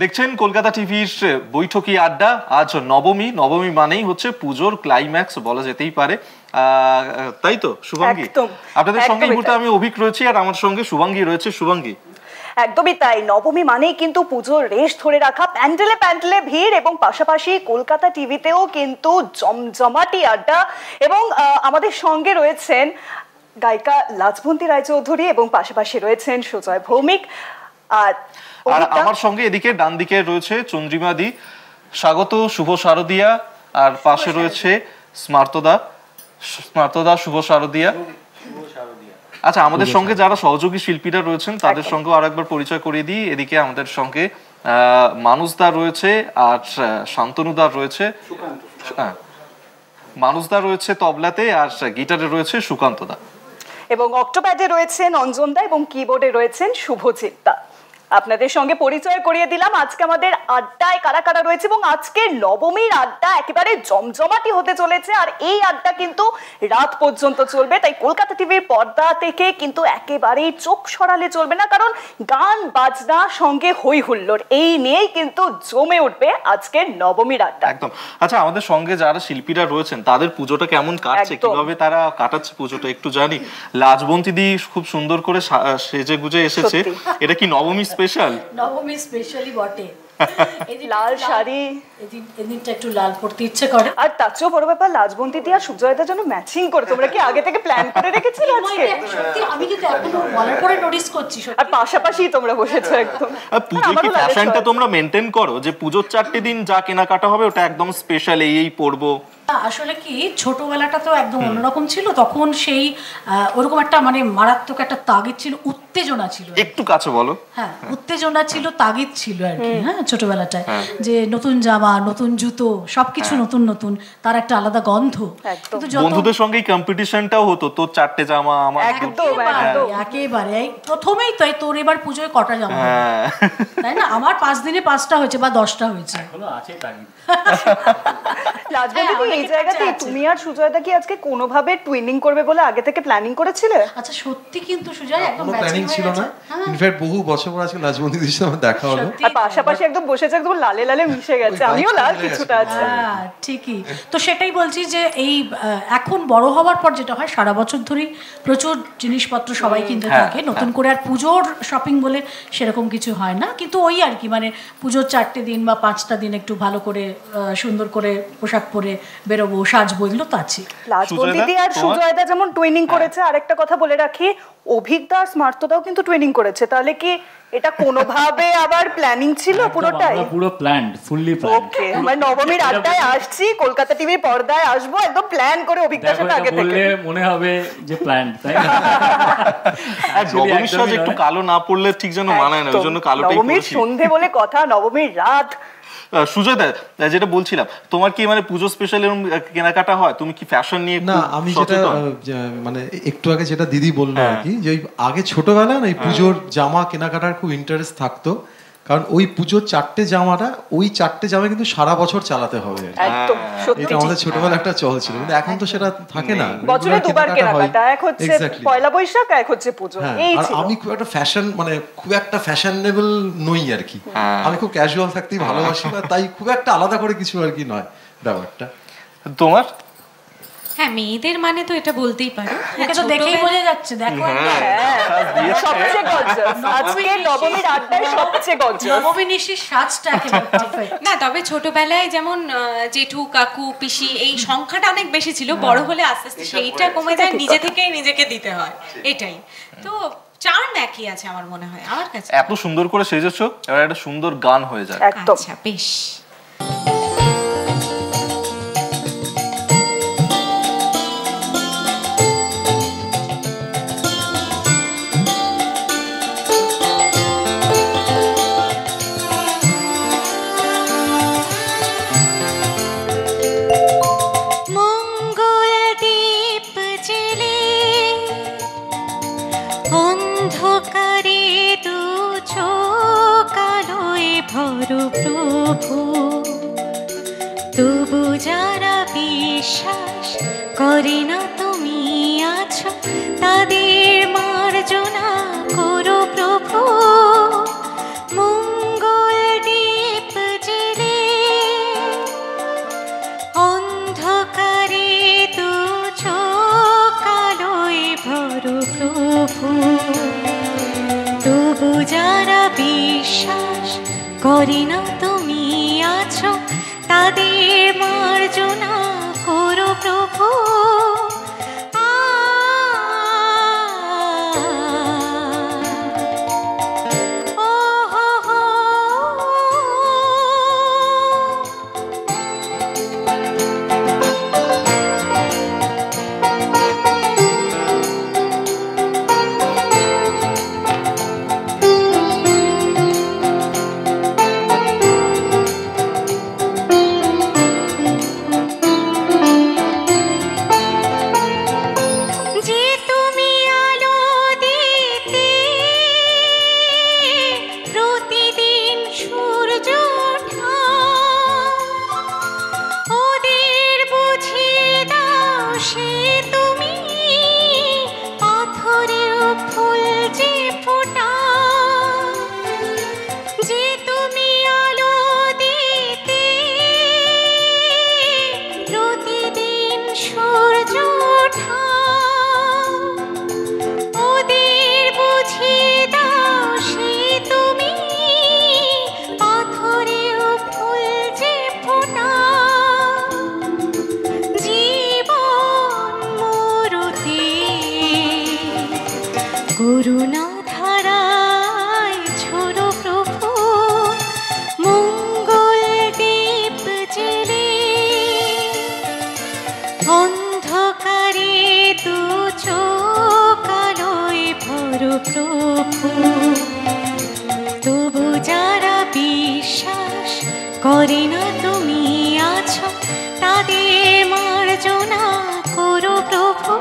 দেখছেন কলকাতা টিভির বৈঠকি আড্ডা। আজ নবমী, নবমী মানেই হচ্ছে পুজোর ক্লাইম্যাক্স বলা যেতেই পারে, তাই তো শুভাঙ্গী? আপনাদের সঙ্গে এই মুহূর্তে আমি অভিক রয়েছি, আর আমার সঙ্গে শুভাঙ্গী রয়েছে। শুভাঙ্গী, একদমই তাই, নবমী মানেই কিন্তু পুজোর রেশ ধরে রাখা, প্যান্ডেলে প্যান্ডেলে ভিড়, এবং পাশাপাশি কলকাতা টিভিতেও কিন্তু জমজমাটি আড্ডা। এবং আমাদের সঙ্গে রয়েছেন গায়িকা লাজবন্তী রায়চৌধুরী এবং পাশাপাশি রয়েছেন সুজয় ভৌমিক। আর আমার সঙ্গে এদিকে ডান দিকে রয়েছে চন্দ্রিমা দি। স্বাগত, শুভ শারদিয়া। আর পাশে রয়েছে স্মার্তদা। শুভ শারদিয়া। আচ্ছা, আমাদের সঙ্গে যারা সহযোগী শিল্পীরা রয়েছেন তাদের সঙ্গে আর একবার পরিচয় করিয়ে দিই। এদিকে আমাদের সঙ্গে মানুষদা রয়েছে, আর শান্তনুদা রয়েছে, মানুষদা রয়েছে তবলাতে, আর গিটারে রয়েছে সুকান্তদা, এবং অক্টোপ্যাডে রয়েছেন অঞ্জনদা, এবং কিবোর্ডে রয়েছেন শুভজিৎদা। আপনাদের সঙ্গে পরিচয় করিয়ে দিলাম আজকে আমাদের আড্ডায় কারা কারা রয়েছে, এবং আজকে নবমীর আড্ডা একেবারে জমজমাটি হতে চলেছে। আর এই আড্ডা কিন্তু রাত পর্যন্ত চলবে, তাই কলকাতা টিভির পর্দা থেকে কিন্তু একেবারেই চোখ সরালে চলবে না, কারণ গান বাজনা সঙ্গে হই হুল্লোড় এই নিয়েই কিন্তু জমে উঠবে আজকের নবমীর আড্ডা। একদম। আচ্ছা, আমাদের সঙ্গে যারা শিল্পীরা রয়েছেন তাদের পুজোটা কেমন কাটছে, কিভাবে তারা কাটাচ্ছে পুজোটা একটু জানি। লাজবন্তী দি খুব সুন্দর করে সেজে গুজে এসেছে, এটা কি নবমী স্পেশাল? নবমী স্পেশালি বটে। লাল শাড়ি, এদিনটা একটু লাল পরতে ইচ্ছে করে। আর তার চেয়েও বড় ব্যাপার লাজবন্তী দি আর সুজয়দা যেন ম্যাচিং করে। তোমরা কি আগে থেকে প্ল্যান করে রেখেছিলে আজকে? সত্যি আমি কিন্তু এখনো বলার পরে নোটিস করছি, আর পাশাপাশি তোমরা বসেছো একদম। পুজোর কি ফ্যাশনটা তোমরা মেইনটেইন করো যে পুজোর 4টে দিন যা কেনাকাটা হবে ওটা একদম স্পেশাল, এই পরবো? আসলে কি ছোটবেলাটা তো একদম অন্যরকম ছিল, তখন সেই ওরকম একটা মানে মারাত্মক একটা তাগিদ ছিল, উত্তেজনা ছিল। একটু কাছে বলো। হ্যাঁ, উত্তেজনা ছিল, তাগিদ ছিল আর কি। হ্যাঁ, ছোটবেলাটায় যে নতুন জামা, নতুন জুতো, সবকিছু নতুন নতুন, তার একটা আলাদা গন্ধ। কিন্তু বন্ধুদের সঙ্গে কম্পিটিশনটাও হতো, তোর 4টে জামা, আমার একেবারে প্রথমেই তাই। তোর এবার পুজোয় কটা জামা, তাই না? আমার 5 দিনে 5টা হয়েছে বা 10টা হয়েছে। এই জায়গাতে তুমি আর সুজয়দা কি আজকে কোনোভাবে টুইনিং করবে বলে আগে থেকে প্ল্যানিং করেছিলে? আচ্ছা, সত্যি কিন্তু সুজয় একদম প্ল্যানিং ছিল না। ইনফ্যাক্ট বহু বছর পর আজকে লাজবন্তী দির সাথে দেখা হলো, আর পাশাপাশি একদম বসেছে, একদম লালে লালে মিশে গেছে। আমিও লাল কিছুটা আছে। হ্যাঁ, ঠিকই তো। সেটাই বলছি যে এই এখন বড় হওয়ার পর যেটা হয়, সারা বছর ধরেই প্রচুর জিনিসপত্র সবাই কিনতে থাকে নতুন করে, আর পুজোর শপিং বলে সেরকম কিছু হয় না। কিন্তু ওই আর কি, মানে পুজোর 4টে দিন বা 5টা দিন একটু ভালো করে সুন্দর করে পোশাক পরে বেরোবো, সাজবো, এগুলো তো আছে। লাজবন্তী দি আর সুজয়দা যেমন টুইনিং করেছে, আরেকটা কথা বলে রাখি, অভিজ্ঞতা আর স্মার্তদাও কিন্তু টুইনিং করেছে। তাহলে কি এটা কোনোভাবে আবার প্ল্যানিং ছিল? পুরোটাই পুরো প্ল্যান্ড, ফুললি প্ল্যান্ড। ওকে, মানে নবমীর আড্ডায় আসছি, কলকাতা টিভির পর্দায় আসবো, একদম প্ল্যান করে অভিজ্ঞতার সাথে আগে থেকে বললে মনে হবে যে প্ল্যান্ড, তাই না? আর নবমীর সাজ একটু কালো না পড়লে ঠিক যেন মানায় না, ওই জন্য কালোটাই পরেছি। নবমীর সন্ধে বলে কথা, নবমীর রাত। সুজয়দা, যেটা বলছিলাম, তোমার কি মানে পুজো স্পেশাল এরকম কেনাকাটা হয়? তুমি কি ফ্যাশন নিয়ে? না, আমি যেটা মানে একটু আগে যেটা দিদি বললো আর কি, যে আগে ছোটবেলায় না এই পুজোর জামা কেনাকাটার খুব ইন্টারেস্ট থাকতো, কারণ ওই পুজোর 4টে জামাটা, ওই 4টে জামা কিন্তু সারা বছর চালাতে হবে। একদম সত্যি, এটা আমাদের ছোটবেলায় একটা চল ছিল, কিন্তু এখন তো সেটা থাকে না। বছরে দুবার কেনাকাটা, এক হচ্ছে পয়লা বৈশাখ, এক হচ্ছে পুজো। এই ছিল। আমি খুব একটা ফ্যাশন, মানে খুব একটা ফ্যাশনেবল নই আর কি। আমি খুব ক্যাজুয়াল থাকতেই ভালোবাসি, তাই খুব একটা আলাদা করে কিছু আর কি নয় ব্যাপারটা। তোমার? হ্যাঁ, মেয়েদের মানে তো এটা বলতেই পারো, এটা তো দেখেই বোঝা যাচ্ছে। দেখো, সবচেয়ে গর্জাস আজকে নবমীর আড্ডায়, সবচেয়ে গর্জাস নবমী নিশির সাজটা একেবারে পারফেক্ট। না, তবে ছোটবেলায় যেমন জেঠু, কাকু, পিসি এই সংখ্যাটা অনেক বেশি ছিল, বড় হলে আস্তে আস্তে সেইটা কমে যায়, নিজে থেকেই নিজেকে দিতে হয়। এটাই তো চার্ম একই আছে আমার মনে হয় আমার কাছে। এত সুন্দর করে সেজেছো, এবার একটা সুন্দর গান হয়ে যায়। আচ্ছা, বেশ। প্রভু তবু যারা বিশ্বাস করে না তুমি আছো, তাদের মার্জনা করো প্রভু। মঙ্গল যারা বিশ্বাস করে না তুমি আছো তাদের মার্জনা করো প্রভু। করুণা ধারায় ঝরো প্রভু মঙ্গল দীপ জেলে অন্ধকারে দু চোখ আলোয় ভরো প্রভু। তবু যারা বিশ্বাস করে না তুমি আছো তাদের মার্জনা করো প্রভু।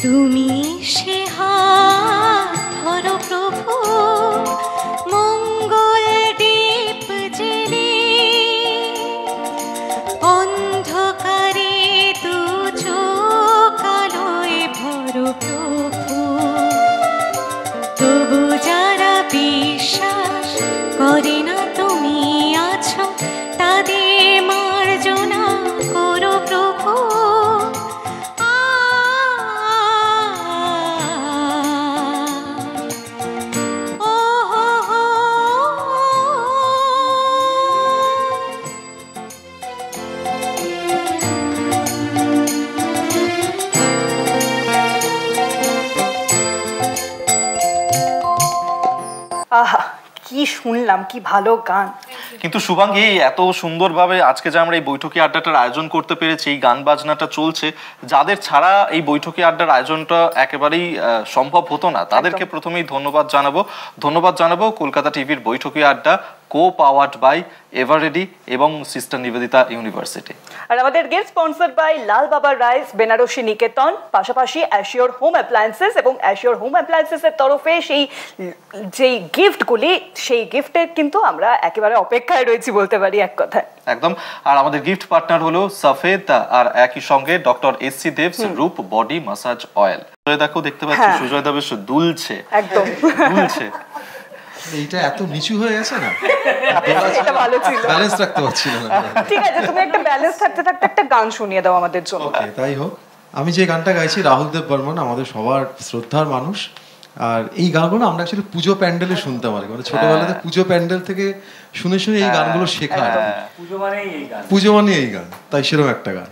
তুমি সে হাত ধরো প্রভু মঙ্গল দীপ জেলে অন্ধকারে দু চোখ আলোয় ভরো প্রভু। তবু যারা বিশ্বাস করে না তুমি আছো তাদের মার্জনা করো প্রভু। আহা, কি শুনলাম, কি ভালো গান। কিন্তু শুভাঙ্গী, এত সুন্দরভাবে আজকে যে আমরা এই বৈঠকি আড্ডাটার আয়োজন করতে পেরেছি, এই গান বাজনাটা চলছে, যাদের ছাড়া এই বৈঠকি আড্ডার আয়োজনটা একেবারেই সম্ভব হতো না, তাদেরকে প্রথমেই ধন্যবাদ জানাবো কলকাতা টিভির বৈঠকি আড্ডা কো পাওয়ার্ড বাই এভারেডি এবং সিস্টার নিবেদিতা ইউনিভার্সিটি। আর আমাদের গেস্ট স্পন্সর্ড বাই লাল বাবা রাইস, বেনারসি নিকেতন, পাশাপাশি অ্যাশিওর হোম অ্যাপ্লায়েন্সেস এবং অ্যাশিওর হোম অ্যাপ্লায়েন্সেসের তরফে যেই গিফটগুলি, সেই গিফটের কিন্তু আমরা একেবারে অপেক্ষায় রয়েছি বলতে পারি এক কথায়। একদম। আর আমাদের গিফট পার্টনার হলো সফেদ, আর একই সঙ্গে ডক্টর এসসি দেবস রূপ বডি মাসাজ অয়েল। দেখো, দেখতে পাচ্ছি সুজয় দা বেশ দুলছে, একদম দুলছে। এইটা এত নিচু হয়ে গেছে না, এটা ভালো ছিল, ব্যালেন্স রাখতে পারছি না। ঠিক আছে, তুমি একটা ব্যালেন্স থাকতে থাকতে একটা গান শুনিয়ে দাও আমাদের জন্য। ওকে, তাই হোক। আমি যে গানটা গাইছি রাহুল দেব বর্মন আমাদের সবার শ্রদ্ধার মানুষ, আর এই গানগুলো আমরা অ্যাকচুয়ালি পুজো প্যান্ডেলে শুনতাম আর কি, মানে ছোটবেলাতে পুজো প্যান্ডেল থেকে শুনে শুনে এই গানগুলো শেখা আর কি। পুজো মানেই এই গান। পুজো মানে এই গান, তাই সেরকম একটা গান।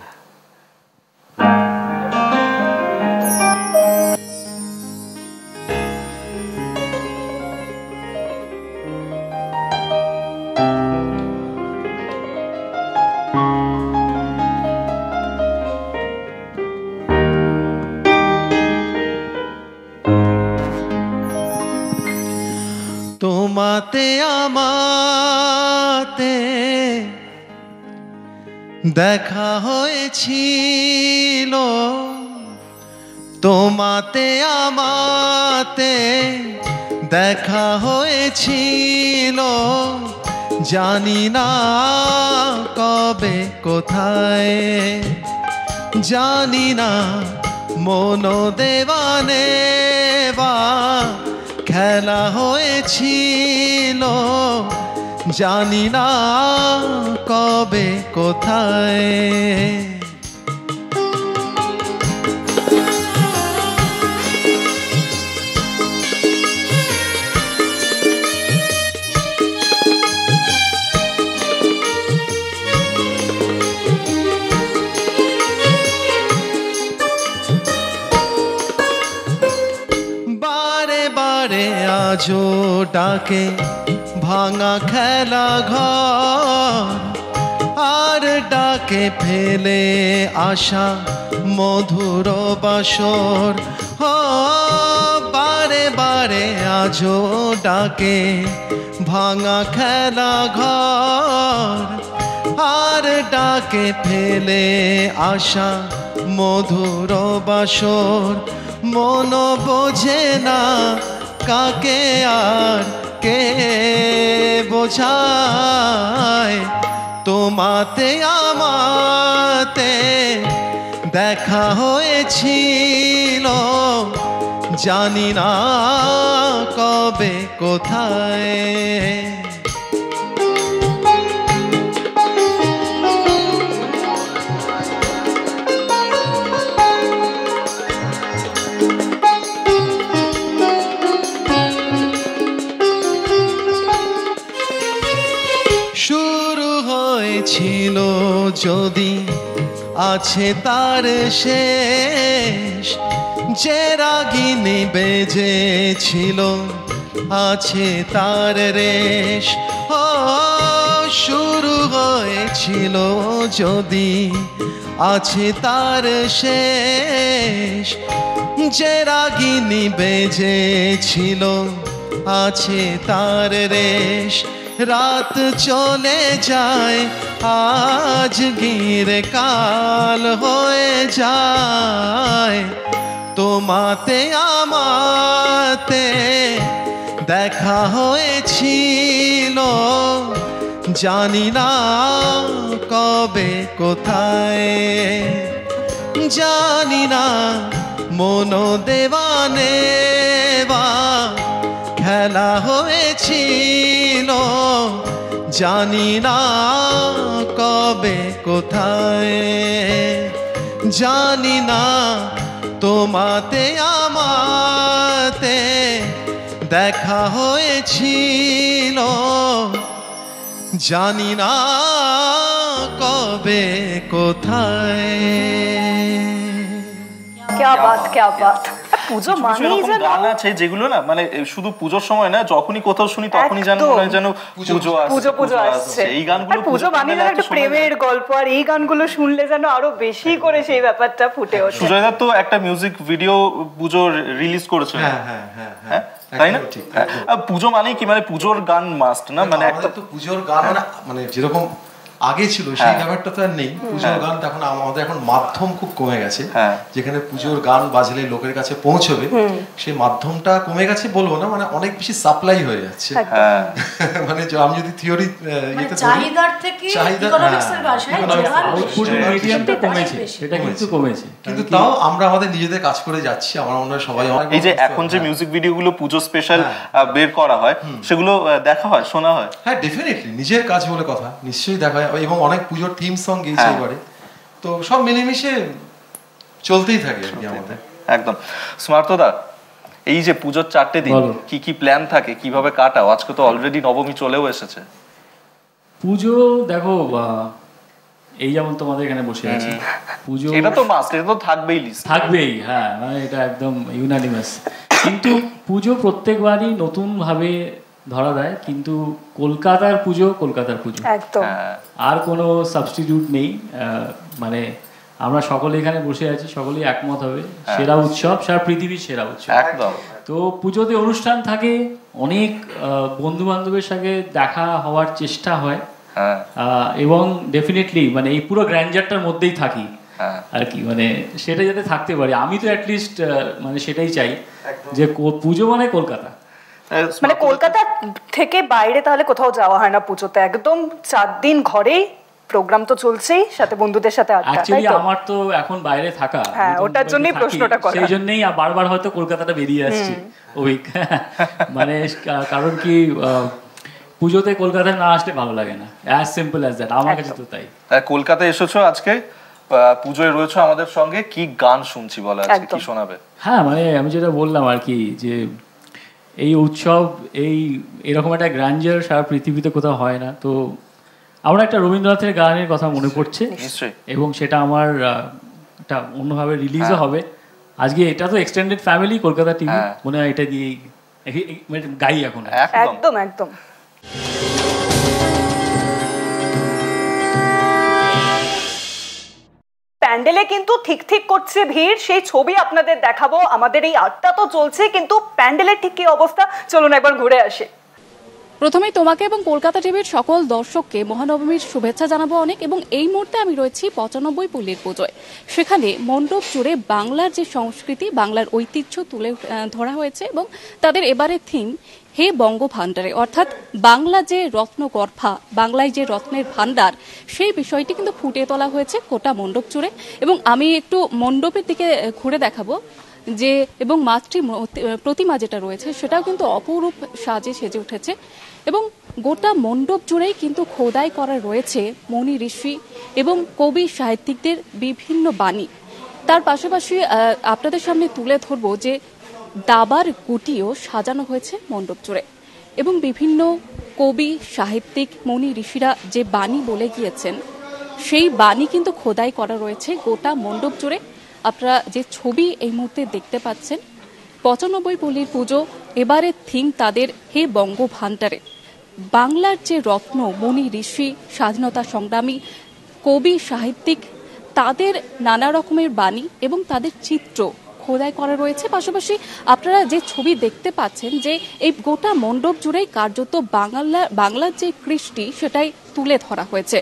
তোমাতে আমাতে দেখা হয়েছিল, তোমাতে আমাতে দেখা হয়েছিল, জানি না কবে কোথায়, জানি না মন দেওয়ানে বা খেলা হয়েছিল, জানি না কবে কোথায়। আজও ডাকে ভাঙা খেলা ঘর, আর ডাকে ফেলে আসা মধুর বাসর। বারে বারে আজও ডাকে ভাঙা খেলা ঘর, আর ডাকে ফেলে আসা মধুর বাসর। মন বোঝে না কাকে আর কে বোঝায়, তোমাতে আমাতে দেখা হয়েছিল, জানি না কবে কোথায়। শুরু হয়েছিল যদি আছে তার শেষ, যে রাগিনী বেজেছিল আছে তার রেশ। ও শুরু হয়েছিল যদি আছে তার শেষ, যে রাগিনী বেজেছিল আছে তার রেশ। রাত চলে যায় আজ গিরে কাল হয়ে যায়, তোমাতে আমাতে দেখা হয়েছিল, জানি না কবে কোথায়, জানি না মন দেওয়ানে বা খেলা হয়েছিল, জানি না কবে কোথায়, জানি না তোমাতে আমাতে দেখা হয়েছিল, জানি না কবে কোথায়। क्या बात क्या बात। পুজো মানেই এরকম যেন গান আছে যেগুলো না মানে শুধু পুজোর সময় না, যখনই কোথাও শুনি তখনই যেন মনে হয় যেন পুজো আসছে। এই গানগুলো পুজো মানেই যেন একটা প্রেমের গল্প, আর এই গানগুলো শুনলে যেন আরো বেশি করে সেই ব্যাপারটা ফুটে ওঠে। সুজয়দা তো একটা মিউজিক ভিডিও পুজো রিলিজ করেছে, হ্যাঁ তাই না? পুজো মানে কি, মানে পুজোর গান মাস্ট না, মানে একটা তো পুজোর গান মানে যেরকম আগে ছিল সেই ব্যাপারটা তো আর নেই। পুজোর গান এখন আমাদের এখন মাধ্যম খুব কমে গেছে, যেখানে পুজোর গান বাজলে লোকের কাছে পৌঁছবে সেই মাধ্যমটা কমে গেছে বলবো না, মানে অনেক বেশি সাপ্লাই হয়ে যাচ্ছে। মানে আমি যদি থিওরি চাহিদার থেকে ইকোনমিক্সের ভাষায় আউটপুট মিডিয়ামটা কমেছে, সেটা কিন্তু কমেছে, কিন্তু তাও আমরা আমাদের নিজেদের কাজ করে যাচ্ছি। আমার মনে হয় সবাই এই যে এখন যে মিউজিক ভিডিওগুলো পুজো স্পেশাল বের করা হয় সেগুলো দেখা হয়, শোনা হয়। হ্যাঁ ডেফিনেটলি, নিজের কাজ বলে কথা, নিশ্চয়ই দেখা হয়। এবং অনেক পুজোর থিম সং গেয়েছে এবারে, তো সব মিলেমিশে চলতেই থাকে আর কি আমাদের। একদম। স্মার্তদা, এই যে পুজোর 4টে দিন বলো। কি কি প্ল্যান থাকে, কিভাবে কাটাও? আজকে তো অলরেডি নবমী চলেও এসেছে। পুজো দেখো এই যেমন তোমাদের এখানে বসে আছি, পুজো এটা তো মাস্ট, এটা তো থাকবেই লিস্ট। থাকবেই, হ্যাঁ, মানে এটা একদম ইউনানিমাস। কিন্তু পুজো প্রত্যেকবারই নতুন ভাবে ধরা দেয়, কিন্তু কলকাতার পুজো কলকাতার পুজো, একদম। আর কোনো সাবস্টিটিউট নেই। মানে আমরা সকলে এখানে বসে আছি, সকলেই একমত হবে সেরা উৎসব, সারা পৃথিবীর সেরা উৎসব। একদম। তো পুজোতে অনুষ্ঠান থাকে, অনেক বন্ধু বান্ধবের সাথে দেখা হওয়ার চেষ্টা হয়, এবং ডেফিনেটলি মানে এই পুরো গ্র্যান্ডারটার মধ্যেই থাকি আর কি, মানে সেটা যাতে থাকতে পারি। আমি তো অ্যাটলিস্ট মানে সেটাই চাই যে পুজো মানে কলকাতা, মানে কলকাতা থেকে বাইরে তাহলে কোথাও যাওয়া হয় না পুজোতে, একদম 4 দিন ঘরেই প্রোগ্রাম তো চলছেই, সাথে বন্ধুদের সাথে আড্ডা। অ্যাকচুয়ালি আমার তো এখন বাইরে থাকা, হ্যাঁ, ওটার জন্যই প্রশ্নটা করা, সেই জন্যই বারবার হয়তো কলকাতাটা বেরিয়ে আসছে ওই মানে কারণ কি পুজোতে কলকাতায় না আসলে ভালো লাগে না, অ্যাজ সিম্পল অ্যাজ দ্যাট। আমার কাছে তো তাই। কলকাতায় এসেছো আজকে, পুজোয় রয়েছে আমাদের সঙ্গে, কি গান শুনছি বলে আজকে কি শোনাবে? হ্যাঁ, মানে আমি যেটা বললাম আর কি, যে এই উৎসব এরকম একটা গ্র্যান্ডার সারা পৃথিবীতে কোথাও হয় না। তো আমার একটা রবীন্দ্রনাথের গানের কথা মনে পড়ছে, এবং সেটা আমার একটা অন্যভাবে রিলিজও হবে আজকে। এটা তো এক্সটেন্ডেড ফ্যামিলি কলকাতা টিভি, মনে হয় এটা দিয়েই গাই এখন। একদম একদম। প্যান্ডেলে কিন্তু ঠিক ঠিক করছে ভিড়, সেই ছবি আপনাদের দেখাবো। আমাদের এই আড্ডা তো চলছে, কিন্তু প্যান্ডেলের ঠিক কি অবস্থা চলুন একবার ঘুরে আসি। প্রথমেই তোমাকে এবং কলকাতা টিভির সকল দর্শককে মহানবমীর শুভেচ্ছা জানাবো অনেক। এবং এই মুহূর্তে আমি রয়েছি 95 পল্লীর পুজোয়। সেখানে মণ্ডপ জুড়ে বাংলার যে সংস্কৃতি, বাংলার ঐতিহ্য তুলে ধরা হয়েছে, এবং তাদের এবারের থিম হে বঙ্গভাণ্ডারে, অর্থাৎ বাংলা যে রত্নগর্ভা, বাংলায় যে রত্নের ভাণ্ডার, সেই বিষয়টি কিন্তু ফুটিয়ে তোলা হয়েছে গোটা মণ্ডপ জুড়ে। এবং আমি একটু মণ্ডপের দিকে ঘুরে দেখাবো যে, এবং মাতৃ প্রতিমা যেটা রয়েছে সেটাও কিন্তু অপরূপ সাজে সেজে উঠেছে, এবং গোটা মণ্ডপ জুড়েই কিন্তু খোদাই করা রয়েছে মুনি ঋষি এবং কবি সাহিত্যিকদের বিভিন্ন বাণী। তার পাশাপাশি আপনাদের সামনে তুলে ধরবো যে দাবার গুটিও সাজানো হয়েছে মণ্ডপ জুড়ে, এবং বিভিন্ন কবি সাহিত্যিক মুনি ঋষিরা যে বাণী বলে গিয়েছেন সেই বাণী কিন্তু খোদাই করা রয়েছে গোটা মণ্ডপ জুড়ে। আপনারা যে ছবি এই মুহূর্তে দেখতে পাচ্ছেন, 95 পল্লীর পুজো, এবারে থিম তাদের হে বঙ্গভাণ্ডারে। বাংলার যে রত্ন, মুনি ঋষি, স্বাধীনতা সংগ্রামী, কবি সাহিত্যিক, তাদের নানা রকমের বাণী এবং তাদের চিত্র খোদাই করা রয়েছে। পাশাপাশি আপনারা যে ছবি দেখতে পাচ্ছেন যে এই গোটা মণ্ডপ জুড়েই কার্যত বাংলার যে কৃষ্টি সেটাই তুলে ধরা হয়েছে।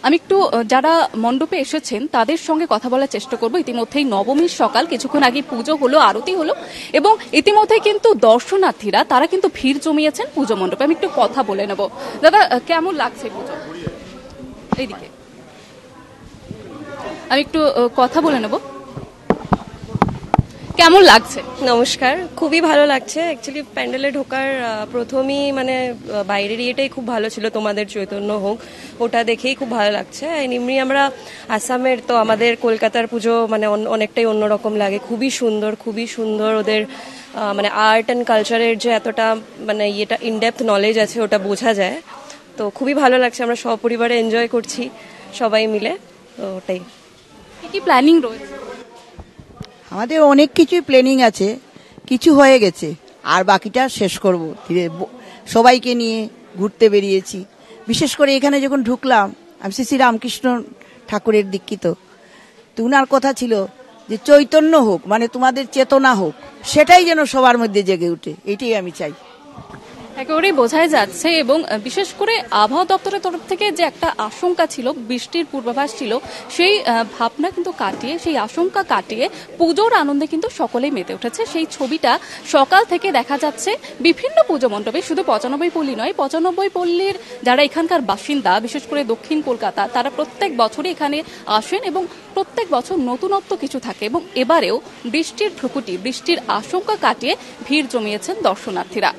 আমি একটু যারা মণ্ডপে এসেছেন তাদের সঙ্গে কথা বলার চেষ্টা করব। ইতিমধ্যেই নবমীর সকাল, কিছুক্ষণ আগে পুজো হলো, আরতি হলো, এবং ইতিমধ্যে কিন্তু দর্শনার্থীরা তারা কিন্তু ভিড় জমিয়েছেন পুজো মণ্ডপে। আমি একটু কথা বলে নেব। দাদা, কেমন লাগছে পুজো? এইদিকে আমি একটু কথা বলে নেব। কেমন লাগছে? নমস্কার, খুবই ভালো লাগছে। অ্যাকচুয়ালি প্যান্ডেলে ঢোকার প্রথমেই মানে বাইরের ইয়েটাই খুব ভালো ছিল, তোমাদের চৈতন্য হোক, ওটা দেখেই খুব ভালো লাগছে। এমনি আমরা আসামের, তো আমাদের কলকাতার পুজো মানে অনেকটাই অন্যরকম লাগে। খুবই সুন্দর ওদের মানে আর্ট অ্যান্ড কালচারের যে এতটা মানে ইয়েটা ইনডেপথ নলেজ আছে ওটা বোঝা যায়। তো খুবই ভালো লাগছে, আমরা সপরিবারে এনজয় করছি সবাই মিলে। তো ওটাই। কি প্ল্যানিং রয়েছে? আমাদের অনেক কিছুই প্ল্যানিং আছে, কিছু হয়ে গেছে, আর বাকিটা শেষ করব ধীরে। সবাইকে নিয়ে ঘুরতে বেরিয়েছি। বিশেষ করে এখানে যখন ঢুকলাম, আমি শ্রী রামকৃষ্ণ ঠাকুরের দীক্ষিত, তো উনার কথা ছিল যে চৈতন্য হোক, মানে তোমাদের চেতনা হোক, সেটাই যেন সবার মধ্যে জেগে উঠে, এটাই আমি চাই। একেবারেই বোঝাই যাচ্ছে। এবং বিশেষ করে আবহাওয়া দপ্তরের তরফ থেকে যে একটা আশঙ্কা ছিল, বৃষ্টির পূর্বাভাস ছিল, সেই ভাবনা কিন্তু কাটিয়ে, সেই আশঙ্কা কাটিয়ে পুজোর আনন্দে কিন্তু সকলেই মেতে উঠেছে। সেই ছবিটা সকাল থেকে দেখা যাচ্ছে বিভিন্ন পুজো মণ্ডপে। শুধু 95 পল্লী নয়, 95 পল্লীর যারা এখানকার বাসিন্দা, বিশেষ করে দক্ষিণ কলকাতা, তারা প্রত্যেক বছরই এখানে আসেন এবং প্রত্যেক বছর নতুনত্ব কিছু থাকে। এবং এবারেও বৃষ্টির ভ্রুকুটি, বৃষ্টির আশঙ্কা কাটিয়ে ভিড় জমিয়েছেন দর্শনার্থীরা।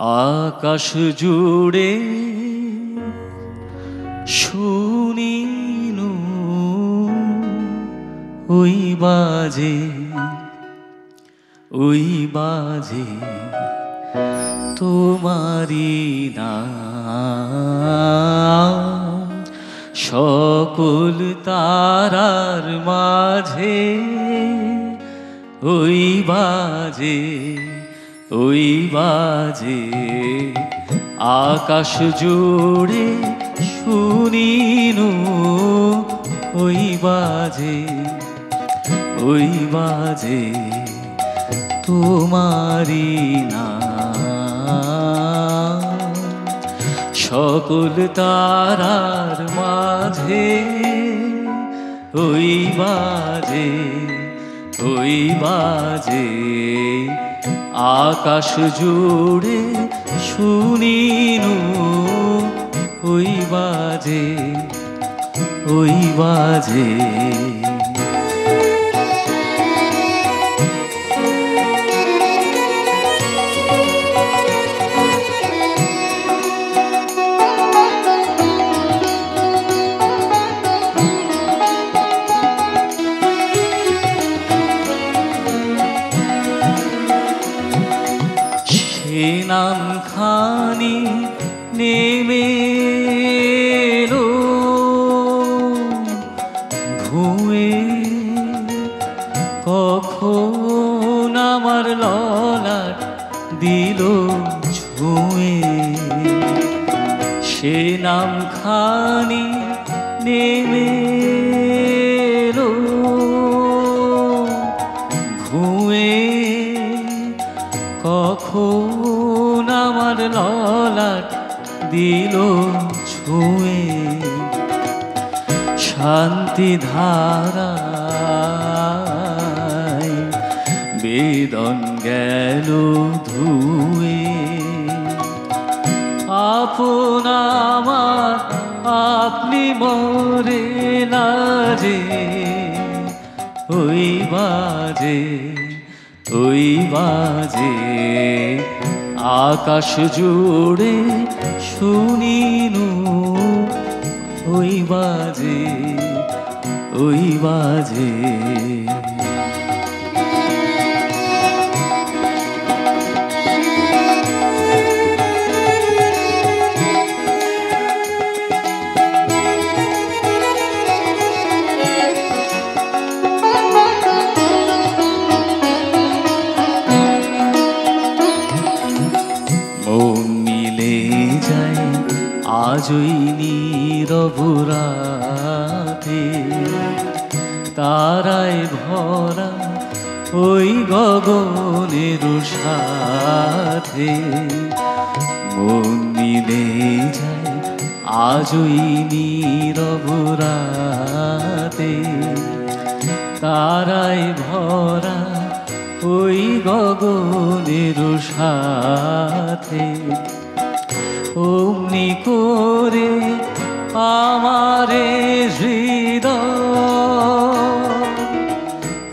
আকাশ জুড়ে শুনিনু ওই বাজে তোমারি নাম সকল তারার মাঝে ওই বাজে আকাশ জুড়ে শুনিনু ওই বাজে তোমারি নাম সকল তারার মাঝে ওই বাজে আকাশ জুড়ে শুনিনু ওই বাজে নাম খানি নেমে এলো ধুয়ে কখন আমার ললাট দিল ছুঁয়ে সে নাম খানি নেমে এলো ধুয়ে কখন আমার ললাট দিল ছুঁয়ে শান্তি ধারায় বেদন গেল ধুয়ে আপন আমার আপনি মরে লাজে ওই বাজে আকাশ জুড়ে শুনিনু ওই বাজে আজই নীরব রাতে তারায় ভরা ওই গগনের সাথে মন মিলে যায় আজই নীরব রাতে তারায় ভরা ওই গগনের সাথে অমনি করে আমারে হৃদয়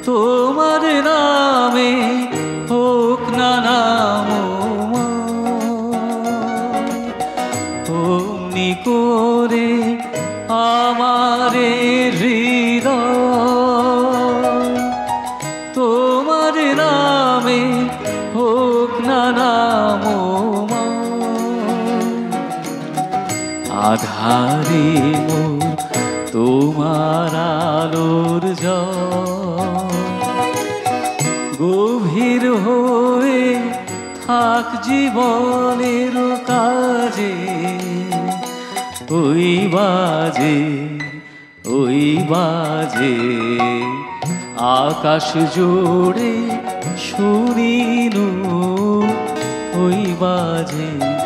তোমার নামে হোক না নাম অমনি করে আমারে হৃদয় তোমার নামে হোক না নাম আধারে মোর তোমার আলোর গভীর হয়ে থাক জীবনের কাজে ওই বাজে আকাশ জুড়ে শুনিনু ওই বাজে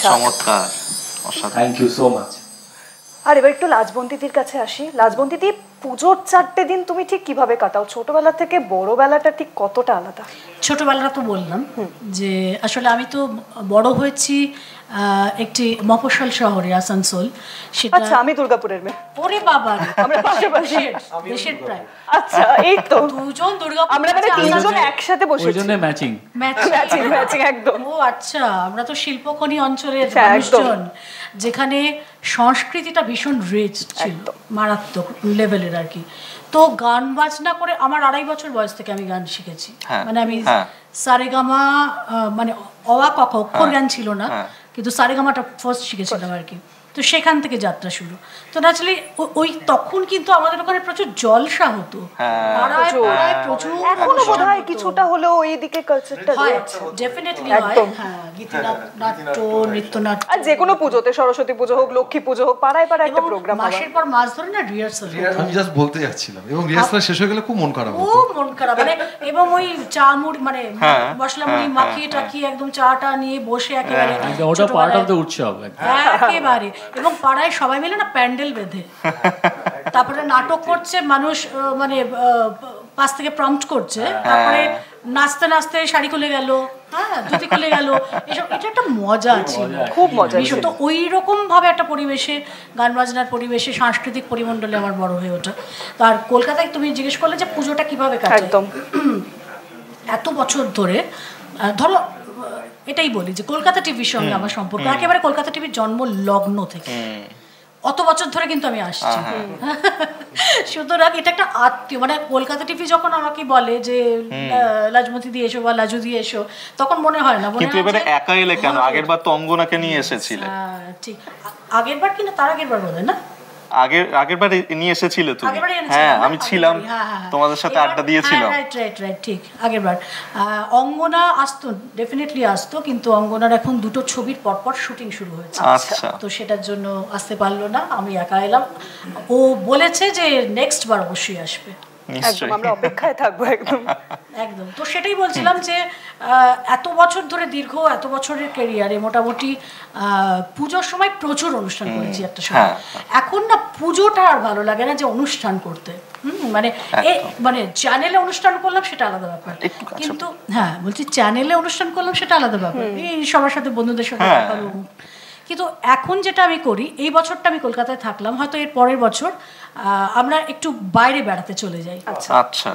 চমৎকার, থ্যাংক ইউ সো মাচ। আর এবার একটু লাজবন্তীদির কাছে আসি। লাজবন্তীদি, পুজোর 4টে দিন তুমি ঠিক কিভাবে কাটাও? ছোটবেলা থেকে বড়বেলাটা ঠিক কতটা আলাদা? ছোটবেলা তো বললাম যে আসলে আমি তো বড় হয়েছি একটি মফস্বল শহরে, আসানসোল। সেটা আচ্ছা, আমি দুর্গাপুরের মেয়ে। ওরে বাবা, আমরা পাশাপাশি দেশের প্রায়। আচ্ছা, এই তো দুজন দুর্গাপুর, আমরা মানে তিনজন একসাথে বসেছি। ওইজন্য ম্যাচিং ম্যাচিং একদম। ও আচ্ছা, আমরা তো শিল্পখনি অঞ্চলের মানুষজন, যেখানে সংস্কৃতিটা ভীষণ রিচ ছিল, মারাত্মক লেভেলের আর কি। তো গান বাজনা করে আমার 2.5 বছর বয়স থেকে আমি গান শিখেছি। মানে আমি সারেগামা, মানে অওয়া ক খ অক্ষর গান ছিল না, কিন্তু সারেগামাটা ফার্স্ট শিখেছিলাম আর কি। তো সেখান থেকে যাত্রা শুরু। তো ন্যাচারালি ওই তখন কিন্তু আমাদের ওখানে প্রচুর জলসা হতো, প্রচুর। এখনো বোধহয় কিছুটা হলেও এইদিকে কালচারটা রয়েছে, ডেফিনেটলি হয়। হ্যাঁ, গীতিনাট্য, নৃত্যনাট্য। আর যে কোনো পুজোতে, সরস্বতী পুজো হোক, লক্ষ্মী পুজো হোক, পাড়ায় পাড়ায় একটা প্রোগ্রাম। মাসের পর মাস ধরে না রিহার্সাল। আমি জাস্ট বলতে যাচ্ছিলাম, এবং রিহার্সাল শেষ হয়ে গেলে খুব মন খারাপ হতো। মন খারাপ মানে, এবং ওই চা মুড়ি মানে মশলা মুড়ি মাখিয়ে টাকিয়ে একদম চাটা নিয়ে বসে একেবারে, ওটা পার্ট অফ দ্য উৎসব একেবারে। এবং পাড়ায় সবাই মিলে না প্যান্ডেল বেঁধে, তারপরে নাটক করছে মানুষ, মানে পাশ থেকে প্রম্পট করছে, তারপরে নাচতে নাচতে শাড়ি খুলে গেল, হ্যাঁ ধুতি খুলে গেল, এসব। এটা একটা মজা ছিল, খুব মজা ছিল। তো ওই রকম ভাবে একটা পরিবেশে, গান বাজনার পরিবেশে, সাংস্কৃতিক পরিমণ্ডলে আমার বড় হয়ে ওঠা। তো আর কলকাতায় তুমি জিজ্ঞেস করলে যে পুজোটা কিভাবে কাটে, একদম এত বছর ধরে, ধরো এটাই বলি যে কলকাতা টিভির সঙ্গে আমার সম্পর্ক একেবারে কলকাতা টিভির জন্ম লগ্ন থেকে, অত বছর ধরে কিন্তু আমি আসছি। সুতরাং এটা একটা আত্মীয়, মানে কলকাতা টিভি যখন আমাকে বলে যে লাজমতি দিয়ে এসো বা লাজু দিয়ে এসো, তখন মনে হয় না, কিন্তু এবারে একা এলে কেন? আগের বার তো অঙ্গনাকে নিয়ে এসেছিলে। ঠিক, আগের বার কিনা তার আগের বার বলে না, আগের বার নিয়ে এসেছিলে তুমি। হ্যাঁ, আমি ছিলাম, তোমাদের সাথে আড্ডা দিয়েছিলাম। রাইট, ঠিক। আগের বার অঙ্গনা আসতো, ডেফিনেটলি আসতো, কিন্তু অঙ্গনার এখন 2টো ছবির পরপর শুটিং শুরু হয়েছে, তো সেটার জন্য আসতে পারলো না, আমি একা এলাম। ও বলেছে যে নেক্সট বার অবশ্যই আসবে, একদম আমরা অপেক্ষায় থাকবো। একদম একদম। তো সেটাই বলছিলাম যে এত বছর ধরে, দীর্ঘ এত বছরের ক্যারিয়ারে মোটামুটি পুজোর সময় প্রচুর অনুষ্ঠান করেছি একটা সময়। এখন না পুজোটা আর ভালো লাগে না যে অনুষ্ঠান করতে, মানে মানে চ্যানেলে অনুষ্ঠান করলাম সেটা আলাদা ব্যাপার, কিন্তু হ্যাঁ বলছি চ্যানেলে অনুষ্ঠান করলাম সেটা আলাদা ব্যাপার, এই সবার সাথে বন্ধুদের সাথে দেখা হলো। কিন্তু এখন যেটা আমি করি, এই বছরটা আমি কলকাতায় থাকলাম, হয়তো এর পরের বছর আমরা একটু বাইরে বেড়াতে চলে যাই। আচ্ছা,